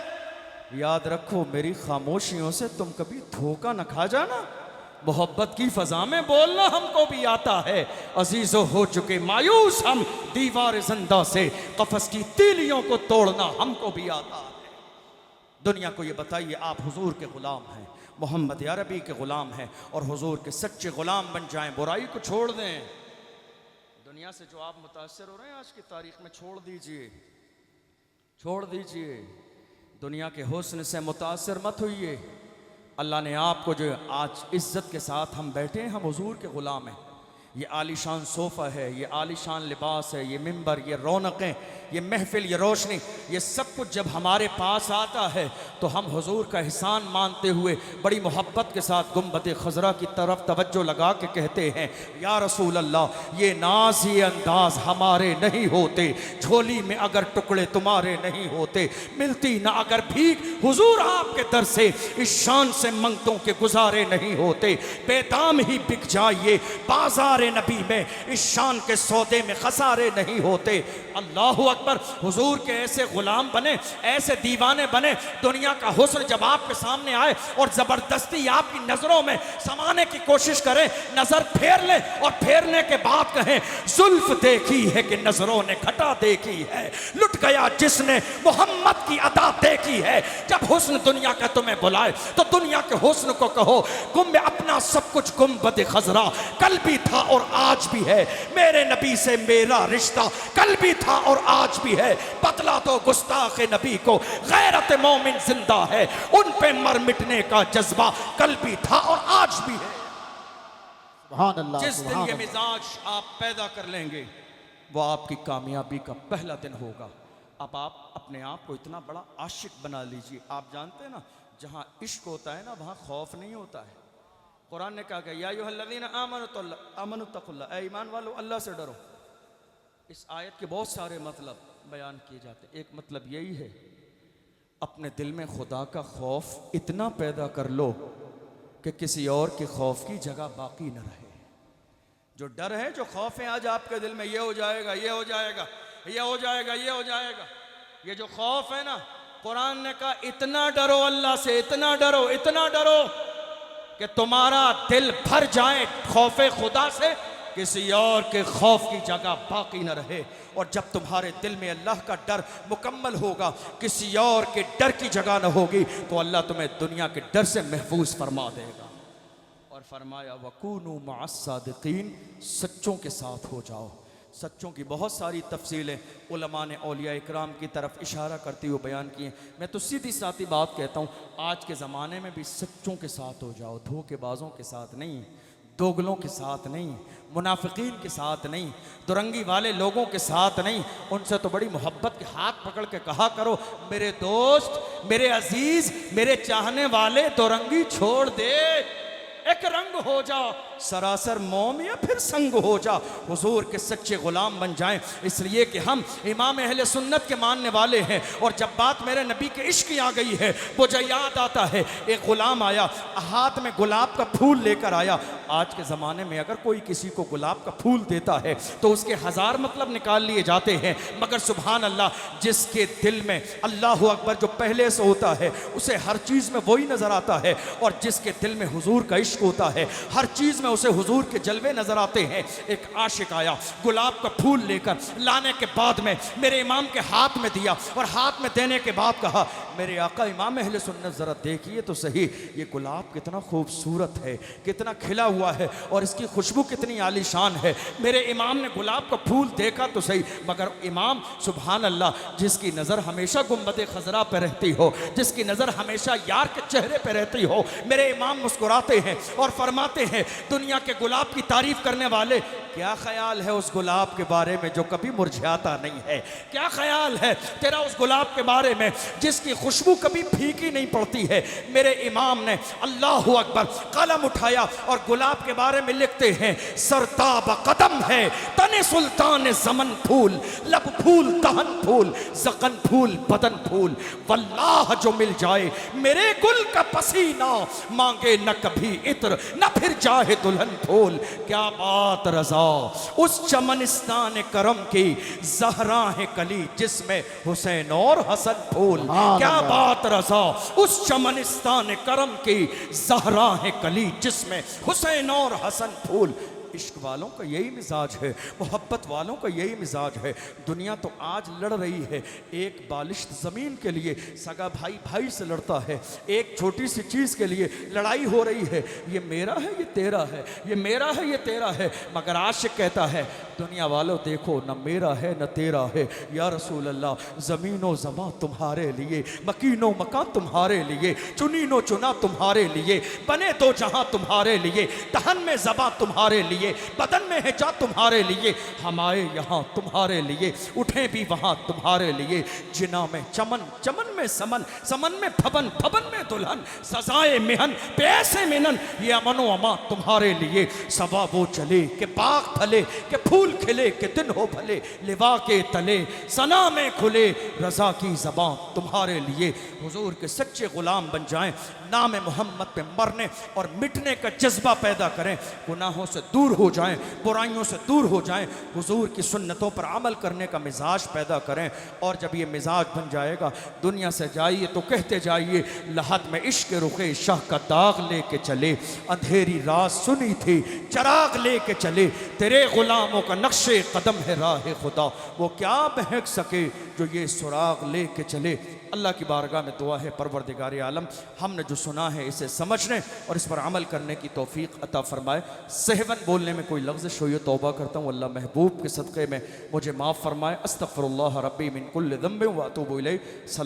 S1: याद रखो मेरी खामोशियों से तुम कभी धोखा न खा जाना। मोहब्बत की फजा में बोलना हमको भी आता है। अजीजों हो चुके मायूस हम दीवार जिंदा से, कफस की तीलियों को तोड़ना हमको भी आता है। दुनिया को ये बताइए आप हुजूर के गुलाम हैं, मोहम्मद अरबी के गुलाम हैं और हुजूर के सच्चे गुलाम बन जाएं, बुराई को छोड़ दें। दुनिया से जो आप मुतासर हो रहे हैं आज की तारीख में, छोड़ दीजिए, छोड़ दीजिए। दुनिया के हुस्न से मुतासर मत होइए। अल्लाह ने आपको जो आज इज्जत के साथ हम बैठे हैं, हम हुजूर के गुलाम हैं। ये आलीशान सोफ़ा है, ये आलीशान लिबास है, ये मिंबर, ये रौनकें, ये महफिल, ये रोशनी, ये सब कुछ जब हमारे पास आता है तो हम हुजूर का एहसान मानते हुए बड़ी मोहब्बत के साथ गुंबद खजरा की तरफ तवज्जो लगा के कहते हैं या रसूल अल्लाह ये नाज ये अंदाज हमारे नहीं होते, झोली में अगर टुकड़े तुम्हारे नहीं होते, मिलती ना अगर भीख हुजूर आपके दर से, इस शान से मंगतों के गुजारे नहीं होते। बेदाम ही बिक जाइए बाजार नबी में, इस शान के सौदे में खसारे नहीं होते। अल्लाह अकबर। हुजूर के ऐसे गुलाम बने, ऐसे दीवाने बने, दुनिया का हुस्न जब आपके सामने आए और जबरदस्ती आपकी नजरों में समाने की कोशिश करें, नजर फेर ले और फेरने के बाद कहें जुल्फ देखी है कि नजरों ने घटा देखी है, लुट गया जिसने मोहम्मद की अदा देखी है। जब हुस्न दुनिया का तुम्हें बुलाए तो दुनिया के हुस्न को कहो गुम अपना सब कुछ गुंबद खजरा कल भी था और आज भी है, मेरे नबी से मेरा रिश्ता कल भी था और आज भी है। बतला दो गुस्ताखे नबी को गैरत मोमिन जिंदा है, उन पे मर मिटने का जज्बा कल भी था और आज भी है।
S2: सुभान अल्लाह।
S1: जिस दिन ये मिजाज आप पैदा कर लेंगे वो आपकी कामयाबी का पहला दिन होगा। अब आप अपने आप को इतना बड़ा आशिक बना लीजिए। आप जानते हैं ना जहां इश्क होता है ना वहां खौफ नहीं होता है। कुरान ने कहा या अय्युहल्लज़ीना आमनु तक़ुल्लाह, ऐ ईमान वालों अल्लाह से डरो। इस आयत के बहुत सारे मतलब बयान किए जाते हैं। एक मतलब यही है अपने दिल में खुदा का खौफ इतना पैदा कर लो कि किसी और के खौफ की जगह बाकी न रहे। जो डर है, जो खौफ है आज आपके दिल में, ये हो जाएगा, ये हो जाएगा, ये हो जाएगा, ये हो जाएगा, ये जो खौफ है ना, कुरान ने कहा इतना डरो अल्लाह से, इतना डरो, इतना डरो कि तुम्हारा दिल भर जाए खौफे खुदा से, किसी और के खौफ की जगह बाकी न रहे। और जब तुम्हारे दिल में अल्लाह का डर मुकम्मल होगा, किसी और के डर की जगह न होगी, तो अल्लाह तुम्हें दुनिया के डर से महफूज फरमा देगा। और फरमाया वकूनू मअस्सादिकीन, सच्चों के साथ हो जाओ। सच्चों की बहुत सारी तफसीलें उलमा ने औलिया इकराम की तरफ इशारा करते हुए बयान किए। मैं तो सीधी सादी बात कहता हूँ, आज के ज़माने में भी सच्चों के साथ हो जाओ, धोखेबाजों के साथ नहीं, दोगलों के साथ नहीं, मुनाफिकीन के साथ नहीं, दुरंगी वाले लोगों के साथ नहीं। उनसे तो बड़ी मोहब्बत के हाथ पकड़ के कहा करो, मेरे दोस्त, मेरे अजीज, मेरे चाहने वाले, दुरंगी छोड़ दे, एक रंग हो जा, सरासर मोम या फिर संग हो जा, हुजूर के सच्चे गुलाम बन जाएं। इसलिए कि हम इमाम अहले सुन्नत के मानने वाले हैं। और जब बात मेरे नबी के इश्क की आ गई है, मुझे याद आता है एक गुलाम आया, हाथ में गुलाब का फूल लेकर आया। आज के ज़माने में अगर कोई किसी को गुलाब का फूल देता है तो उसके हज़ार मतलब निकाल लिए जाते हैं, मगर सुभान अल्लाह, जिसके दिल में अल्लाह अकबर जो पहले से होता है, उसे हर चीज़ में वही नज़र आता है। और जिसके दिल में हुजूर का इश्क होता है, हर चीज़ में उसे हुजूर के जलवे नज़र आते हैं। एक आशिक आया, गुलाब का फूल लेकर, लाने के बाद में मेरे इमाम के हाथ में दिया, और हाथ में देने के बाद कहा, मेरे आका इमाम अहले सुन्नत ज़रा देखिए तो सही, ये गुलाब कितना खूबसूरत है, कितना खिला हुआ है, और इसकी खुशबू कितनी आलीशान है। मेरे इमाम ने गुलाब का फूल देखा तो सही, मगर इमाम सुभान अल्लाह, जिसकी नज़र हमेशा गुंबद खजरा पर रहती हो, जिसकी नज़र हमेशा यार के चेहरे पर रहती हो, मेरे इमाम मुस्कुराते हैं और फरमाते हैं, दुनिया के गुलाब की तारीफ करने वाले, क्या ख्याल है उस गुलाब के बारे में जो कभी मुरझाता नहीं है? क्या ख्याल है तेरा उस गुलाब के बारे में जिसकी खुशबू कभी फीकी नहीं पड़ती है? मेरे इमाम ने अल्लाह अकबर कलम उठाया और गुलाब के बारे में लिखते हैं, सरताब कदम है तने सुल्तान ज़मन फूल, लब फूल दहन फूल, ज़क़न फूल बदन फूल, वल्लाह जो मिल जाए मेरे गुल का पसीना, मांगे न कभी इत्र न फिर चाहे दुल्हन फूल। क्या बात रज़ा उस चमनिस्तान करम की, ज़हरा है कली जिसमें हुसैन और हसन फूल। क्या बात रज़ा उस चमनिस्तान करम की, ज़हरा है कली जिसमें हुसैन और हसन फूल। इश्क वालों का यही मिजाज है, मोहब्बत वालों का यही मिजाज है। दुनिया तो आज लड़ रही है, एक बालिश्त ज़मीन के लिए सगा भाई भाई से लड़ता है, एक छोटी सी चीज़ के लिए लड़ाई हो रही है, ये मेरा है ये तेरा है, ये मेरा है ये तेरा है। मगर आशिक कहता है, दुनिया वालों देखो, न मेरा है न तेरा है, या रसूल अल्लाह, ज़मीनो ज़मा तुम्हारे लिए, मकीनो मकान तुम्हारे लिए, चुनीनो चुना तुम्हारे लिए, बने दो जहां तुम्हारे लिए, दहन में ज़बा तुम्हारे लिए, बदन में है जा तुम्हारे लिए, हम आए यहाँ तुम्हारे लिए, उठे भी वहाँ तुम्हारे लिए, जिना में चमन, चमन में समन, समन में भवन, भवन में दुल्हन, सजाए मेहन पैसे मिनन, ये अमनो अमा तुम्हारे लिए। सवा वो चले के बाग फले, के फूल खिले, के दिन हो भले, लिवा के तले सना में खुले, रज़ा की ज़बान तुम्हारे लिए। हुजूर के सच्चे गुलाम बन जाएं, नाम मोहम्मद पे मरने और मिटने का जज्बा पैदा करें, गुनाहों से दूर हो जाएं, बुराइयों से दूर हो जाएं, हुजूर की सुन्नतों पर अमल करने का मिजाज पैदा करें। और जब ये मिजाज बन जाएगा, दुनिया से जाइए तो कहते जाइए, लहद में इश्क रुखे शाह का दाग लेके चले, अंधेरी रात सुनी थी चराग लेके चले, तेरे गुलामों का नक्शे कदम है राह खुदा, वो क्या महक सके जो ये सुराग लेके चले। अल्लाह की बारगाह में दुआ है, परवरदिगार आलम, हमने जो सुना है इसे समझने और इस पर अमल करने की तौफीक अता फरमाए। सहवन बोलने में कोई लफ्ज़ हो, तौबा करता हूँ, अल्लाह महबूब के सदक़े में मुझे माफ़ फरमाए। अस्तग़फिरुल्लाह रब्बी मिन कुल्लि ज़ंबिन व अतूबु इलैह।